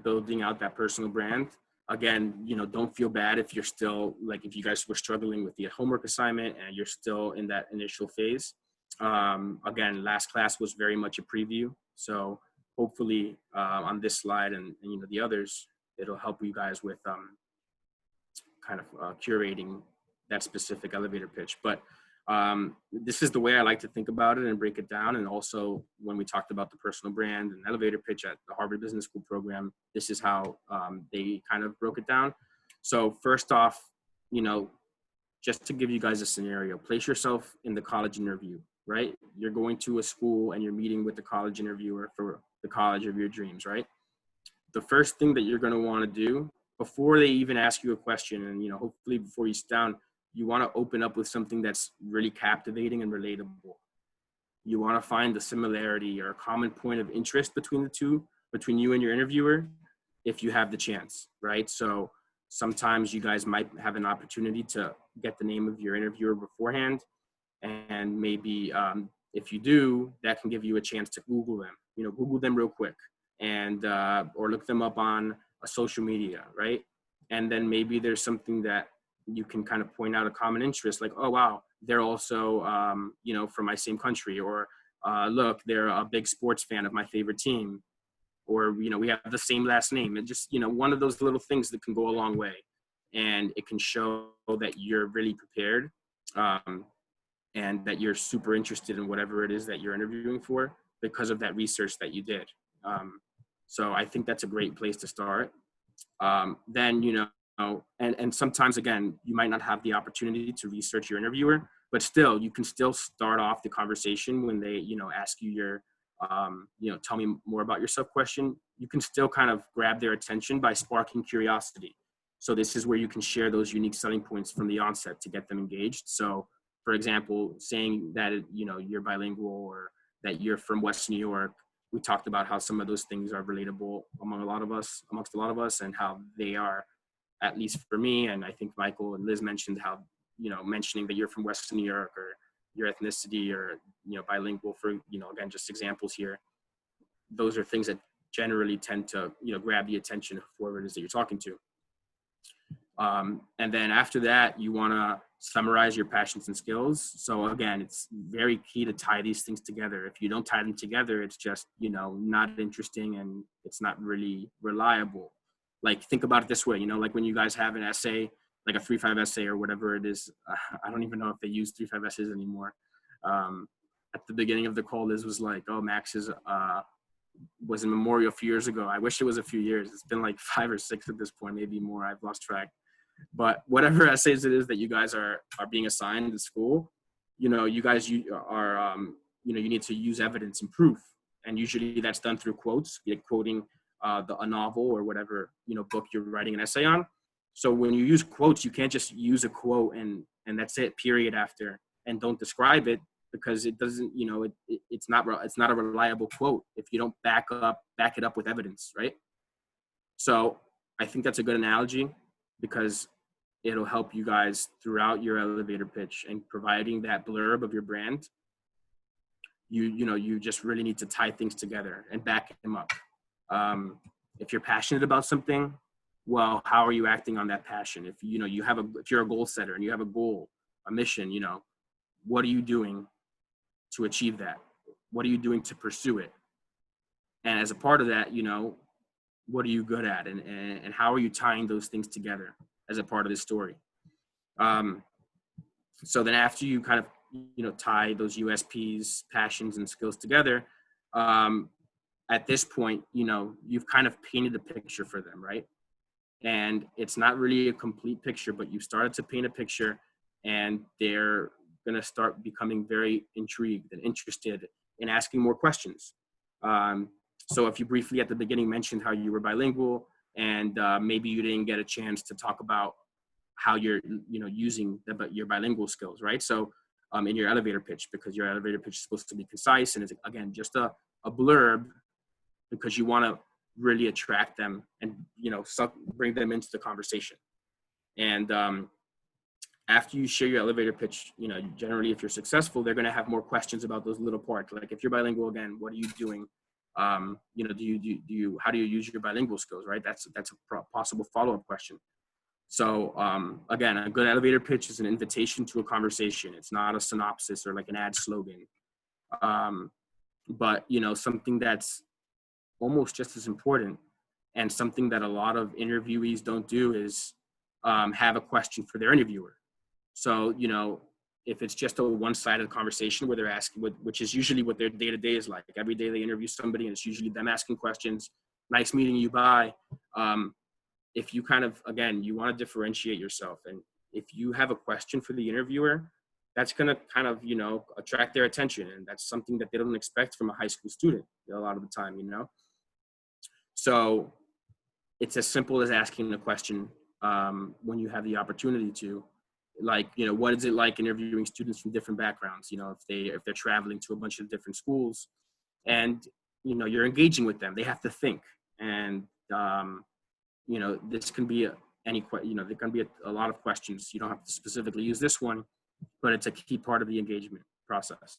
building out that personal brand. Again, don't feel bad if you're still, if you guys were struggling with the homework assignment and you're still in that initial phase. Again, last class was very much a preview. So hopefully on this slide and the others, it'll help you guys with kind of curating that specific elevator pitch. But this is the way I like to think about it and break it down. And also when we talked about the personal brand and elevator pitch at the Harvard Business School program, this is how they kind of broke it down. So first off, just to give you guys a scenario, place yourself in the college interview, right? You're going to a school and you're meeting with the college interviewer for the college of your dreams, right? The first thing that you're going to want to do before they even ask you a question, and hopefully before you sit down, you want to open up with something that's really captivating and relatable. You want to find the similarity or a common point of interest between the two, between you and your interviewer, if you have the chance, right? So sometimes you guys might have an opportunity to get the name of your interviewer beforehand. And maybe if you do, that can give you a chance to Google them, Google them real quick and, or look them up on a social media, right? And then maybe there's something that you can kind of point out a common interest, like, oh, wow, they're also, from my same country, or look, they're a big sports fan of my favorite team, or, we have the same last name. And just, one of those little things that can go a long way. And it can show that you're really prepared and that you're super interested in whatever it is that you're interviewing for because of that research that you did. So I think that's a great place to start. Then, and sometimes, again, you might not have the opportunity to research your interviewer, but still, you can still start off the conversation when they, ask you your, tell me more about yourself question. You can still kind of grab their attention by sparking curiosity. So this is where you can share those unique selling points from the onset to get them engaged. So, for example, saying that, you're bilingual or that you're from West New York. We talked about how some of those things are relatable amongst a lot of us, and how they are, at least for me. And I think Michael and Liz mentioned how, mentioning that you're from Western New York or your ethnicity or, bilingual for, again, just examples here. Those are things that generally tend to, grab the attention of whoever it is that you're talking to. And then after that, you want to summarize your passions and skills. So again, it's very key to tie these things together. If you don't tie them together, it's just, not interesting and it's not really reliable. Like, think about it this way, like when you guys have an essay, like a 3-5 essay or whatever it is. I don't even know if they use 3-5 essays anymore. At the beginning of the call, Liz was like, oh, Max's was in Memorial a few years ago. I wish it was a few years. It's been like 5 or 6 at this point, maybe more. I've lost track. But whatever essays it is that you guys are being assigned in school, you need to use evidence and proof. And usually that's done through quotes, quoting a novel or whatever, book you're writing an essay on. So when you use quotes, you can't just use a quote and that's it, period, after, and don't describe it, because it doesn't, it's not a reliable quote if you don't back it up with evidence, right? So I think that's a good analogy, because it'll help you guys throughout your elevator pitch and providing that blurb of your brand. You just really need to tie things together and back them up. If you're passionate about something, well, how are you acting on that passion? If if you're a goal setter and you have a goal, a mission, what are you doing to achieve that? What are you doing to pursue it? And as a part of that, what are you good at? And how are you tying those things together as a part of this story? So then after you kind of tie those USPs, passions, and skills together, at this point, you've kind of painted a picture for them, right? And it's not really a complete picture, but you started to paint a picture, and they're going to start becoming very intrigued and interested in asking more questions. So if you briefly at the beginning mentioned how you were bilingual, and maybe you didn't get a chance to talk about how you're using your bilingual skills, right? So in your elevator pitch, because your elevator pitch is supposed to be concise, and it's, again, just a blurb, because you want to really attract them and bring them into the conversation. And after you share your elevator pitch, generally, if you're successful, they're going to have more questions about those little parts. Like, if you're bilingual, again, what are you doing? How do you use your bilingual skills, right? That's a possible follow-up question. So again, a good elevator pitch is an invitation to a conversation. It's not a synopsis or like an ad slogan, but something that's almost just as important, and something that a lot of interviewees don't do, is have a question for their interviewer. So if it's just a one-sided conversation where they're asking, which is usually what their day-to-day is like. Every day they interview somebody, and it's usually them asking questions. Nice meeting you, bye. If you again, you want to differentiate yourself, and if you have a question for the interviewer, that's going to attract their attention, and that's something that they don't expect from a high school student a lot of the time. So it's as simple as asking a question when you have the opportunity to, like, what is it like interviewing students from different backgrounds? If they're traveling to a bunch of different schools, and you're engaging with them, they have to think, and this can be there can be a lot of questions. You don't have to specifically use this one, but it's a key part of the engagement process.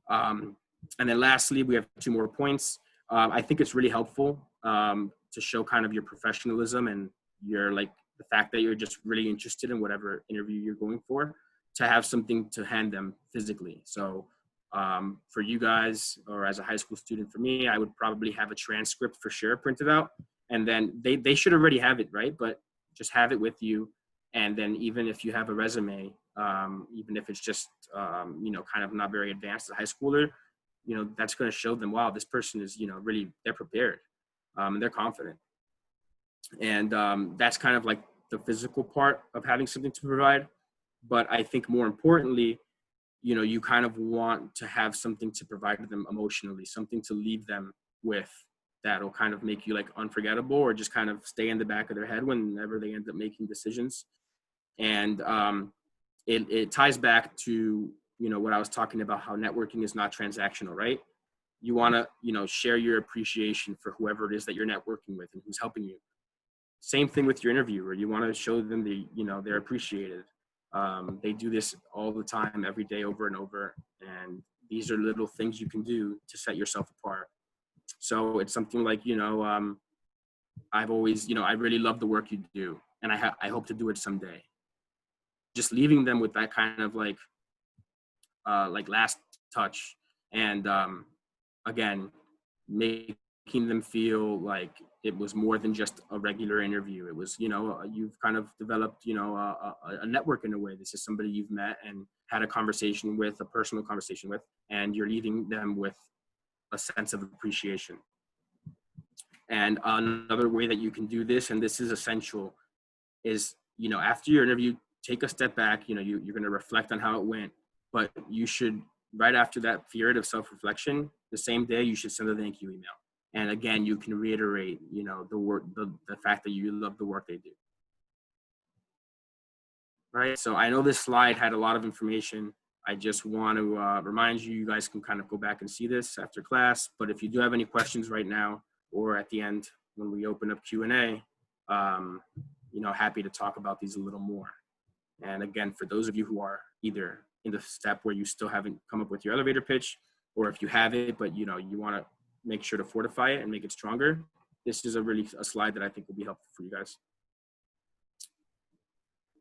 And then lastly, we have 2 more points. I think it's really helpful to show kind of your professionalism and your, like, the fact that you're just really interested in whatever interview you're going for, to have something to hand them physically. So for you guys, or as a high school student, for me, I would probably have a transcript for sure printed out, and then they should already have it, right? But just have it with you. And then even if you have a resume, even if it's just, kind of not very advanced as a high schooler, that's going to show them, wow, this person is, really, they're prepared, and they're confident. And that's kind of like the physical part of having something to provide. But I think more importantly, you kind of want to have something to provide to them emotionally, something to leave them with that'll kind of make you, like, unforgettable, or just kind of stay in the back of their head whenever they end up making decisions. And it ties back to, what I was talking about, how networking is not transactional, right? You want to, share your appreciation for whoever it is that you're networking with and who's helping you. Same thing with your interviewer. You want to show them they're appreciated. They do this all the time, every day, over and over. And these are little things you can do to set yourself apart. So it's something like, I've always, I really love the work you do, and I hope to do it someday. Just leaving them with that kind of like last touch, and again, making them feel like it was more than just a regular interview. It was, you've kind of developed, a network in a way. This is somebody you've met and had a conversation with, a personal conversation with, and you're leaving them with a sense of appreciation. And another way that you can do this, and this is essential, is, after your interview, take a step back. You're going to reflect on how it went, but you should, right after that period of self-reflection, the same day, you should send a thank you email. And again, you can reiterate, the work, the fact that you love the work they do. Right. So I know this slide had a lot of information. I just want to remind you, you guys can kind of go back and see this after class. But if you do have any questions right now, or at the end when we open up Q&A, happy to talk about these a little more. And again, for those of you who are either in the step where you still haven't come up with your elevator pitch, or if you have it, but you want to make sure to fortify it and make it stronger, this is a slide that I think will be helpful for you guys.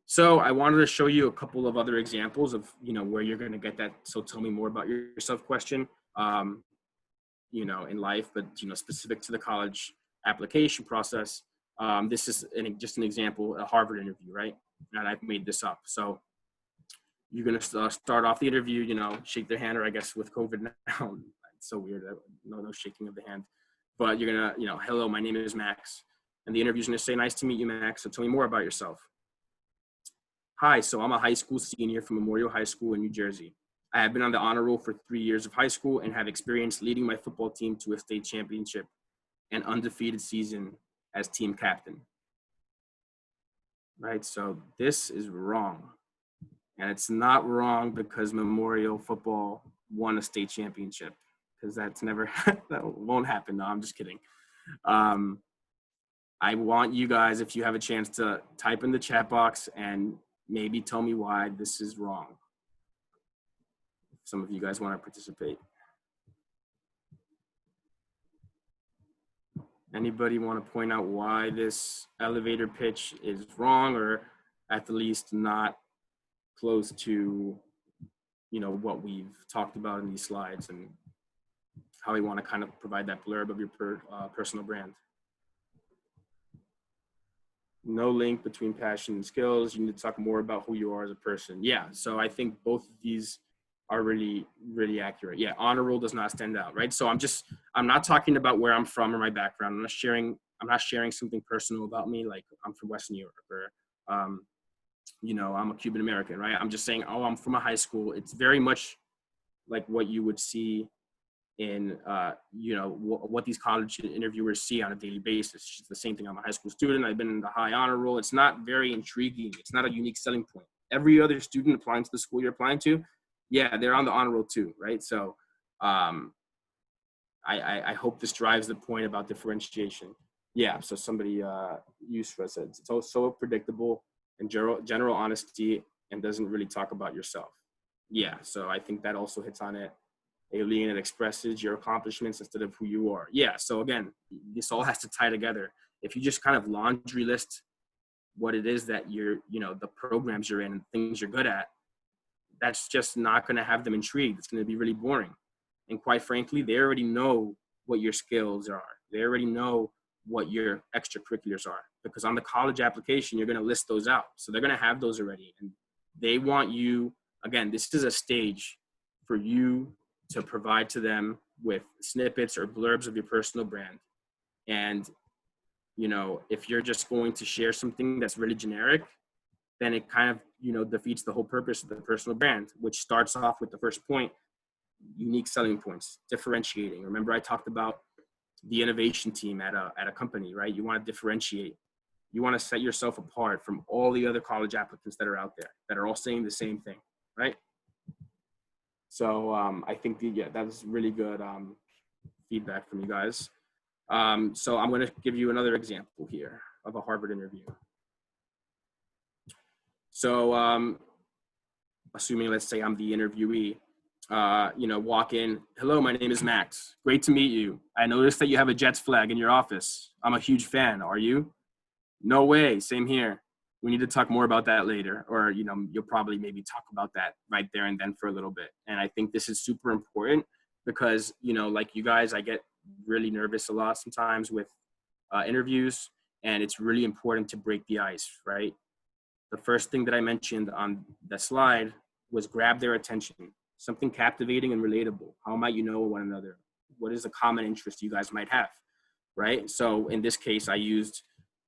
So I wanted to show you a couple of other examples of, where you're going to get that. So tell me more about yourself question, in life, but, specific to the college application process. This is just an example, a Harvard interview, right? And I've made this up. So You're going to start off the interview, you know, shake their hand, or I guess with COVID now, it's so weird. No shaking of the hand. But you're going to, you know, hello, my name is Max. And the interview's going to say, nice to meet you, Max. So tell me more about yourself. Hi, so I'm a high school senior from Memorial High School in New Jersey. I have been on the honor roll for 3 years of high school and have experience leading my football team to a state championship and undefeated season as team captain. Right, so this is wrong. And it's not wrong because Memorial football won a state championship, because that's never, that won't happen. No, I'm just kidding. I want you guys, if you have a chance, to type in the chat box and maybe tell me why this is wrong. Some of you guys want to participate. Anybody want to point out why this elevator pitch is wrong, or at the least not close to, you know, what we've talked about in these slides, and how we want to kind of provide that blurb of your personal brand? No link between passion and skills. You need to talk more about who you are as a person. Yeah, so I think both of these are really, really accurate. Yeah, honor roll does not stand out, right? So I'm not talking about where I'm from or my background. I'm not sharing something personal about me, like I'm from Western New York, or you know, I'm a Cuban American, right? I'm just saying, oh, I'm from a high school. It's very much like what you would see in, you know, what these college interviewers see on a daily basis. It's the same thing. I'm a high school student. I've been in the high honor roll. It's not very intriguing. It's not a unique selling point. Every other student applying to the school you're applying to, yeah, they're on the honor roll too, right? So I hope this drives the point about differentiation. Yeah, so somebody, Yusra said, it's so predictable and general honesty and doesn't really talk about yourself. Yeah, so I think that also hits on it. Alien, it expresses your accomplishments instead of who you are. Yeah, so again, this all has to tie together. If you just kind of laundry list what it is that you're, you know, the programs you're in and things you're good at, that's just not going to have them intrigued. It's going to be really boring. And quite frankly, they already know what your skills are. They already know what your extracurriculars are, because on the college application, you're going to list those out. So they're going to have those already. And they want you, again, this is a stage for you to provide to them with snippets or blurbs of your personal brand. And, you know, if you're just going to share something that's really generic, then it kind of, you know, defeats the whole purpose of the personal brand, which starts off with the first point, unique selling points, differentiating. Remember, I talked about the innovation team at a company, right? You want to differentiate. You want to set yourself apart from all the other college applicants that are out there that are all saying the same thing, right? So I think that was really good feedback from you guys. So I'm going to give you another example here of a Harvard interview. So assuming, let's say I'm the interviewee, you know, walk in, hello, my name is Max. Great to meet you. I noticed that you have a Jets flag in your office. I'm a huge fan. Are you? No way. Same here. We need to talk more about that later. Or, you know, you'll probably maybe talk about that right there and then for a little bit. And I think this is super important because, you know, like you guys, I get really nervous a lot sometimes with interviews, and it's really important to break the ice, right? The first thing that I mentioned on the slide was grab their attention, something captivating and relatable. How might you know one another? What is a common interest you guys might have, right? So in this case, I used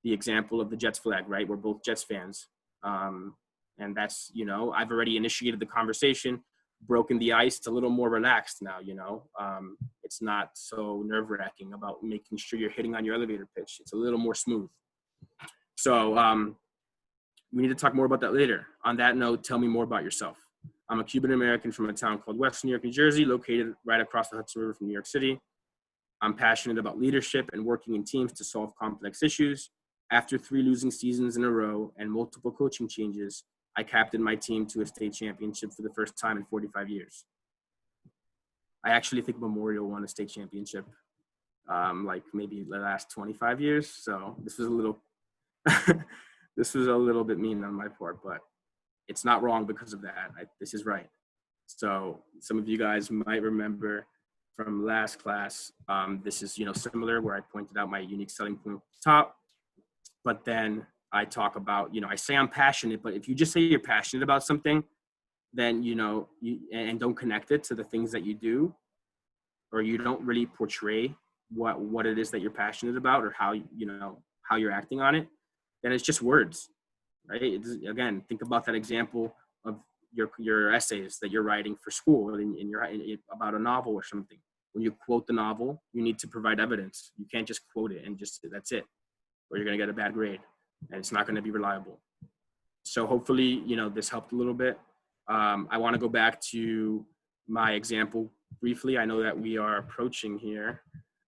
the example of the Jets flag, right? We're both Jets fans. And that's, you know, I've already initiated the conversation, broken the ice. It's a little more relaxed now, you know. It's not so nerve-wracking about making sure you're hitting on your elevator pitch. It's a little more smooth. So we need to talk more about that later. On that note, tell me more about yourself. I'm a Cuban American from a town called West New York, New Jersey, located right across the Hudson River from New York City. I'm passionate about leadership and working in teams to solve complex issues. After 3 losing seasons in a row and multiple coaching changes, I captained my team to a state championship for the first time in 45 years. I actually think Memorial won a state championship, like maybe the last 25 years. So this was a little, this was a little bit mean on my part, but it's not wrong because of that. This is right. So some of you guys might remember from last class, this is, you know, similar where I pointed out my unique selling point at the top, but then I talk about, you know, I say I'm passionate, but if you just say you're passionate about something, then, and don't connect it to the things that you do, or you don't really portray what it is that you're passionate about, or how you're acting on it, then it's just words, right? Again, think about that example of your essays that you're writing for school, and you're writing about a novel or something. When you quote the novel, you need to provide evidence. You can't just quote it and just that's it, or you're going to get a bad grade, and it's not going to be reliable. So hopefully, this helped a little bit. I want to go back to my example briefly. I know that we are approaching here,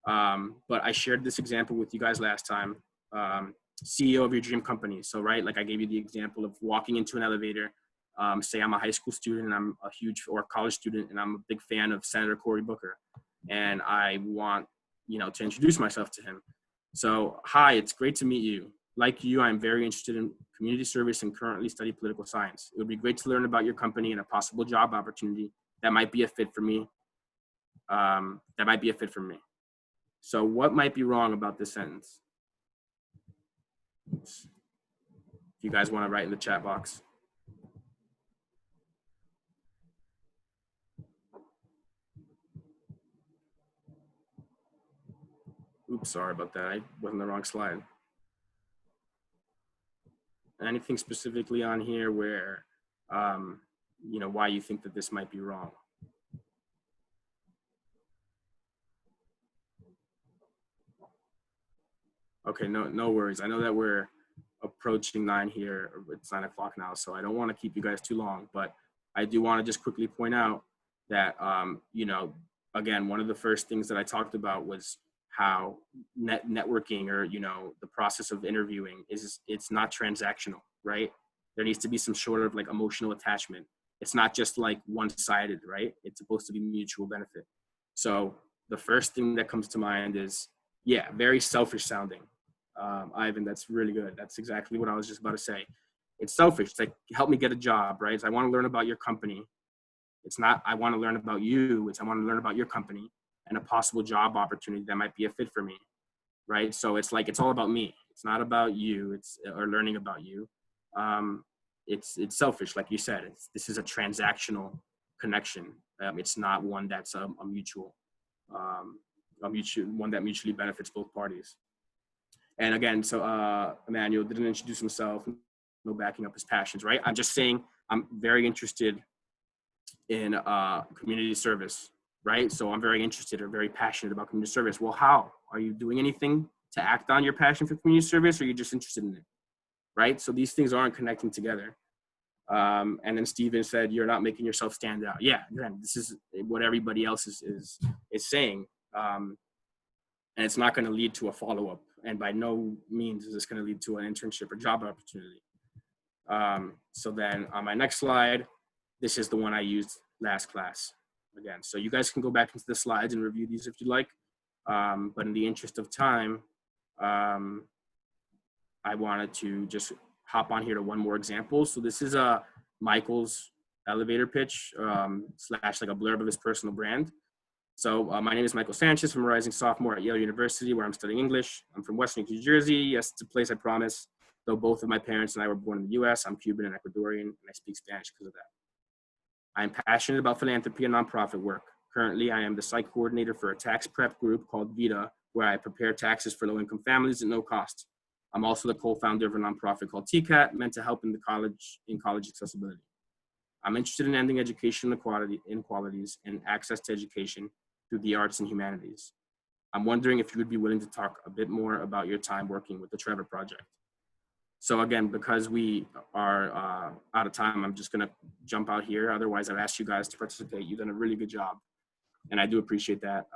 but I shared this example with you guys last time. CEO of your dream company. So, right, like I gave you the example of walking into an elevator. Say I'm a high school student and I'm or college student, and I'm a big fan of Senator Cory Booker, and I want, to introduce myself to him. So, hi, it's great to meet you. Like you, I'm very interested in community service and currently study political science. It would be great to learn about your company and a possible job opportunity that might be a fit for me. So what might be wrong about this sentence? If you guys want to write in the chat box. Oops, sorry about that. I was on the wrong slide. Anything specifically on here where, why you think that this might be wrong? Okay, no worries. I know that we're approaching 9 here. It's 9 o'clock now, so I don't want to keep you guys too long, but I do want to just quickly point out that, again, one of the first things that I talked about was how networking, or, the process of interviewing it's not transactional, right? There needs to be some sort of like emotional attachment. It's not just like one-sided, right? It's supposed to be mutual benefit. So the first thing that comes to mind is, very selfish sounding. Ivan, that's really good. That's exactly what I was just about to say. It's selfish. It's like, help me get a job, right? It's, I want to learn about your company. It's not, I want to learn about you. It's, I want to learn about your company and a possible job opportunity that might be a fit for me, right? So it's like, it's all about me. It's not about you. Or learning about you. It's selfish, like you said. This is a transactional connection. It's not one that's a mutual one that mutually benefits both parties. And again, so Emmanuel didn't introduce himself, no backing up his passions, right? I'm just saying I'm very interested in community service, right? So I'm very interested or very passionate about community service. Well, how? Are you doing anything to act on your passion for community service, or are you just interested in it, right? So these things aren't connecting together. And then Steven said, you're not making yourself stand out. Yeah, again, this is what everybody else is saying. And it's not going to lead to a follow-up. And by no means is this going to lead to an internship or job opportunity. So then on my next slide, this is the one I used last class again. So you guys can go back into the slides and review these if you'd like. But in the interest of time, I wanted to just hop on here to one more example. So this is Michael's elevator pitch slash like a blurb of his personal brand. So my name is Michael Sanchez. I'm a rising sophomore at Yale University, where I'm studying English. I'm from Western New Jersey. Yes, it's a place I promise. Though both of my parents and I were born in the US, I'm Cuban and Ecuadorian, and I speak Spanish because of that. I'm passionate about philanthropy and nonprofit work. Currently, I am the site coordinator for a tax prep group called VITA, where I prepare taxes for low-income families at no cost. I'm also the co-founder of a nonprofit called TCAT, meant to help in college accessibility. I'm interested in ending education inequalities and access to education through the arts and humanities. I'm wondering if you would be willing to talk a bit more about your time working with the Trevor Project. So again, because we are out of time, I'm just gonna jump out here. Otherwise, I've asked you guys to participate. You've done a really good job, and I do appreciate that.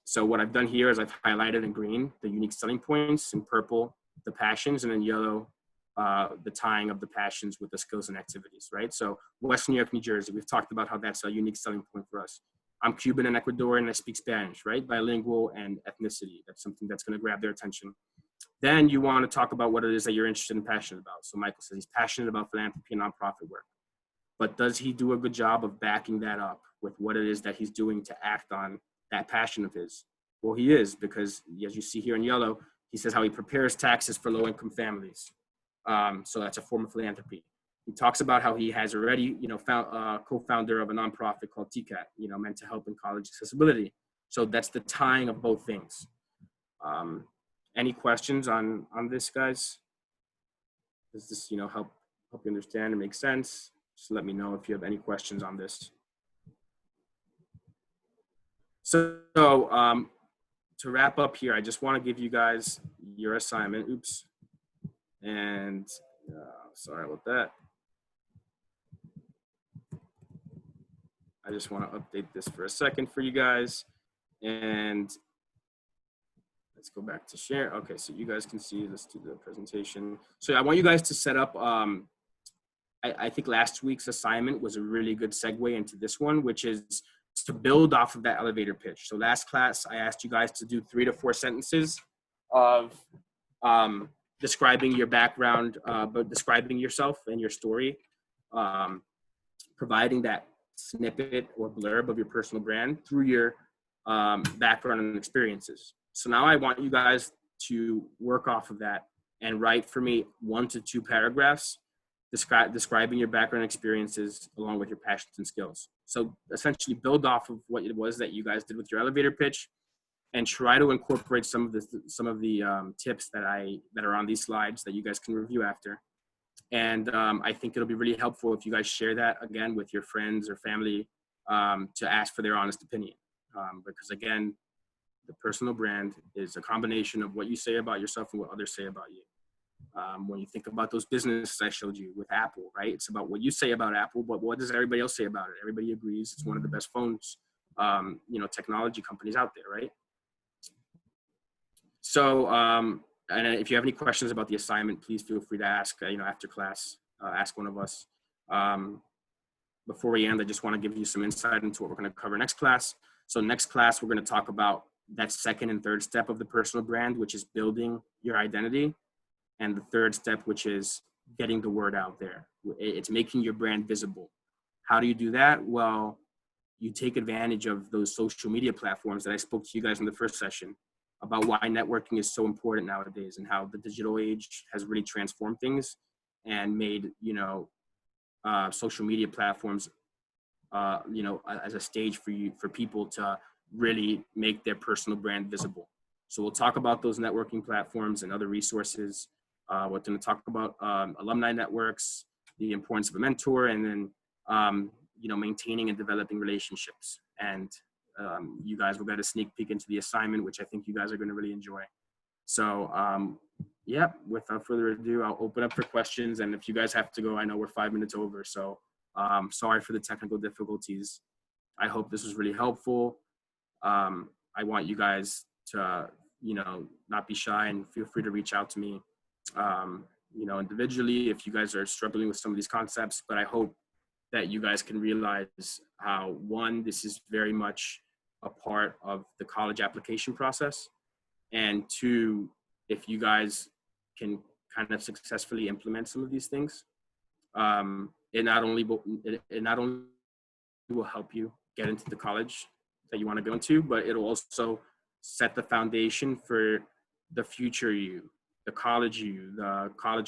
So what I've done here is I've highlighted in green the unique selling points, in purple the passions, and in yellow the tying of the passions with the skills and activities, right? So Western New York, New Jersey, we've talked about how that's a unique selling point for us. I'm Cuban and Ecuadorian, and I speak Spanish, right? Bilingual and ethnicity. That's something that's going to grab their attention. Then you want to talk about what it is that you're interested and passionate about. So Michael says he's passionate about philanthropy and nonprofit work. But does he do a good job of backing that up with what it is that he's doing to act on that passion of his? Well, he is, because as you see here in yellow, he says how he prepares taxes for low-income families. So that's a form of philanthropy. He talks about how he has already, co-founder of a nonprofit called TCAT, meant to help in college accessibility. So that's the tying of both things. Any questions on this, guys? Does this, help you understand and make sense? Just let me know if you have any questions on this. So to wrap up here, I just want to give you guys your assignment. Oops. And sorry about that. I just want to update this for a second for you guys. And let's go back to share. Okay, so you guys can see, let's do the presentation. So I want you guys to set up, I think last week's assignment was a really good segue into this one, which is to build off of that elevator pitch. So last class, I asked you guys to do 3 to 4 sentences of describing your background, but describing yourself and your story, providing that snippet or blurb of your personal brand through your background and experiences. So now I want you guys to work off of that and write for me 1 to 2 paragraphs describing your background experiences along with your passions and skills. So essentially build off of what it was that you guys did with your elevator pitch and try to incorporate some of the tips that are on these slides that you guys can review after. And I think it'll be really helpful if you guys share that again with your friends or family to ask for their honest opinion. Because again, the personal brand is a combination of what you say about yourself and what others say about you. When you think about those businesses I showed you with Apple, right? It's about what you say about Apple, but what does everybody else say about it? Everybody agrees it's one of the best phones, technology companies out there, right? So, and if you have any questions about the assignment, please feel free to ask, after class, ask one of us. Before we end, I just want to give you some insight into what we're going to cover next class. So next class, we're going to talk about that second and third step of the personal brand, which is building your identity. And the third step, which is getting the word out there. It's making your brand visible. How do you do that? Well, you take advantage of those social media platforms that I spoke to you guys in the first session about why networking is so important nowadays and how the digital age has really transformed things and made, social media platforms, as a stage for people to really make their personal brand visible. So we'll talk about those networking platforms and other resources. We're going to talk about alumni networks, the importance of a mentor, and then, maintaining and developing relationships. And you guys will get a sneak peek into the assignment, which I think you guys are going to really enjoy. So, without further ado, I'll open up for questions. And if you guys have to go, I know we're 5 minutes over. So sorry for the technical difficulties. I hope this was really helpful. I want you guys to, not be shy and feel free to reach out to me. Individually, if you guys are struggling with some of these concepts, but I hope that you guys can realize how, one, this is very much a part of the college application process. And 2, if you guys can kind of successfully implement some of these things, it not only will help you get into the college that you want to go into, but it'll also set the foundation for the future you, the college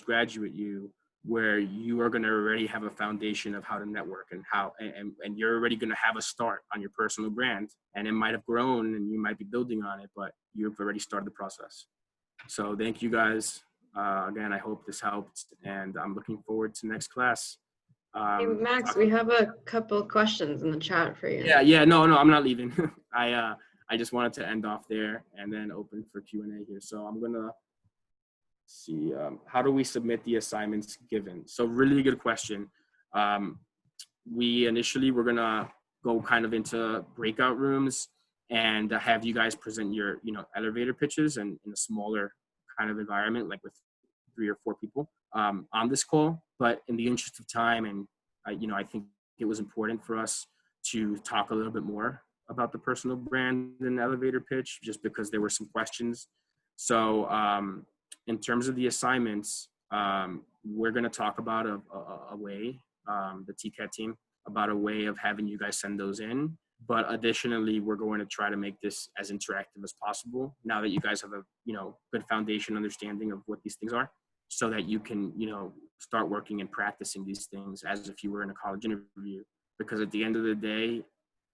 graduate you, where you are going to already have a foundation of how to network and and you're already going to have a start on your personal brand, and it might have grown and you might be building on it, but you've already started the process. So thank you guys. Again, I hope this helped, and I'm looking forward to next class. Hey, Max, we have a couple questions in the chat for you. Yeah, no, I'm not leaving. I just wanted to end off there and then open for Q&A here. So I'm going to see, how do we submit the assignments given? So really good question. We initially were going to go kind of into breakout rooms and have you guys present your, elevator pitches and in a smaller kind of environment, like with 3 or 4 people on this call. But in the interest of time, and I think it was important for us to talk a little bit more about the personal brand and elevator pitch, just because there were some questions. So in terms of the assignments, we're going to talk about a way, the TCAT team, about a way of having you guys send those in. But additionally, we're going to try to make this as interactive as possible now that you guys have a, good foundation understanding of what these things are, so that you can, start working and practicing these things as if you were in a college interview. Because at the end of the day,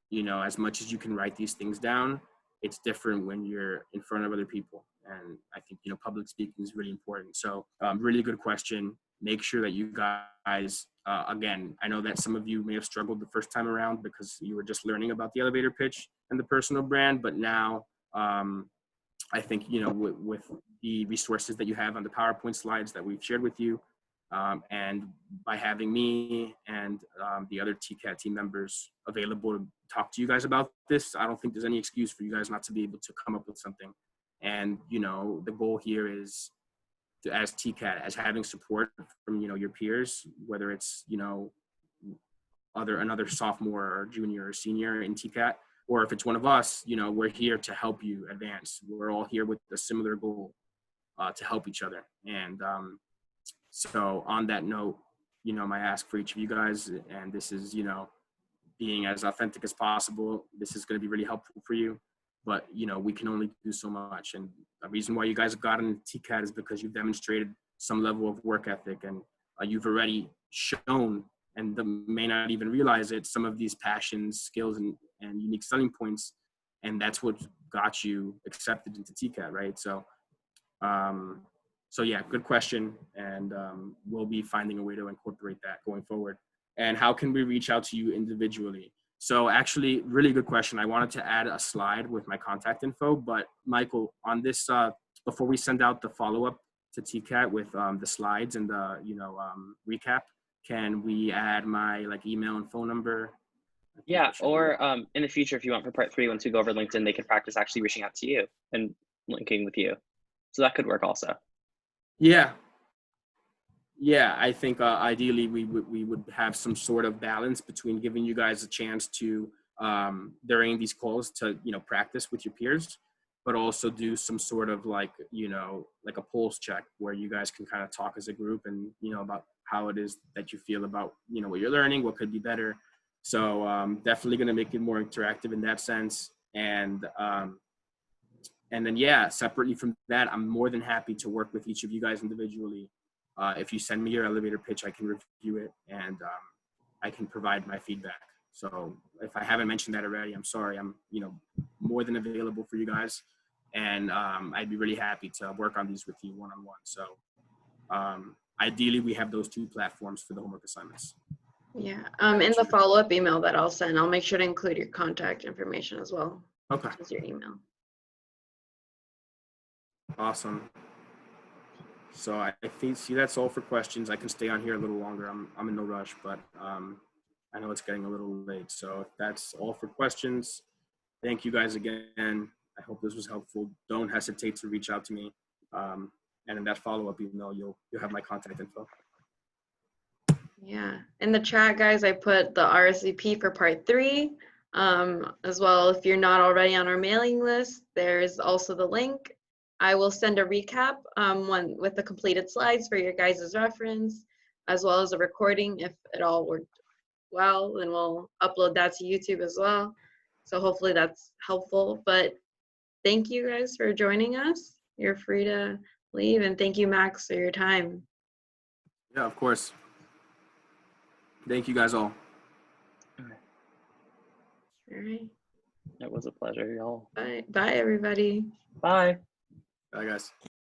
you know, as much as you can write these things down, it's different when you're in front of other people. And I think, you know, public speaking is really important. So really good question. Make sure that you guys, again, I know that some of you may have struggled the first time around because you were just learning about the elevator pitch and the personal brand, but now I think, you know, with the resources that you have on the PowerPoint slides that we've shared with you, and by having me and the other TCAT team members available to talk to you guys about this, I don't think there's any excuse for you guys not to be able to come up with something. And, you know, the goal here is to, as TCAT, as having support from, you know, your peers, whether it's, you know, another sophomore or junior or senior in TCAT, or if it's one of us, you know, we're here to help you advance. We're all here with a similar goal to help each other. And so on that note, you know, my ask for each of you guys, and this is, you know, being as authentic as possible, this is going to be really helpful for you. But, you know, we can only do so much. And the reason why you guys have gotten TCAT is because you've demonstrated some level of work ethic, and you've already shown, and may not even realize it, some of these passions, skills, and unique selling points. And that's what got you accepted into TCAT, right? So, so yeah, good question. And we'll be finding a way to incorporate that going forward. And how can we reach out to you individually? So actually, really good question. I wanted to add a slide with my contact info, but Michael, on this, before we send out the follow-up to TCAT with the slides and the, you know, recap, can we add my like email and phone number? Yeah, or in the future, if you want for part 3, once we go over LinkedIn, they can practice actually reaching out to you and linking with you. So that could work also. Yeah. Yeah, I think ideally we would have some sort of balance between giving you guys a chance to, during these calls, to, you know, practice with your peers, but also do some sort of like, you know, like a pulse check where you guys can kind of talk as a group and, you know, about how it is that you feel about, you know, what you're learning, what could be better. So definitely going to make it more interactive in that sense. And then, yeah, separately from that, I'm more than happy to work with each of you guys individually. If you send me your elevator pitch, I can review it, and I can provide my feedback. So if I haven't mentioned that already, I'm sorry. I'm, you know, more than available for you guys, and I'd be really happy to work on these with you one-on-one. So ideally, we have those 2 platforms for the homework assignments. Yeah. In the follow-up email that I'll send, I'll make sure to include your contact information as well. Okay. Which is your email. Awesome. So I think, see, that's all for questions. I can stay on here a little longer. I'm in no rush, but I know it's getting a little late. So if that's all for questions, thank you guys again. I hope this was helpful. Don't hesitate to reach out to me. And in that follow-up email, you'll have my contact info. Yeah. In the chat, guys, I put the RSVP for part 3. As well, if you're not already on our mailing list, there's also the link. I will send a recap one with the completed slides for your guys' reference, as well as a recording. If it all worked well, then we'll upload that to YouTube as well. So hopefully that's helpful. But thank you guys for joining us. You're free to leave, and thank you, Max, for your time. Yeah, of course. Thank you guys all. All right. It was a pleasure, y'all. Bye. Bye, everybody. Bye. Bye, guys.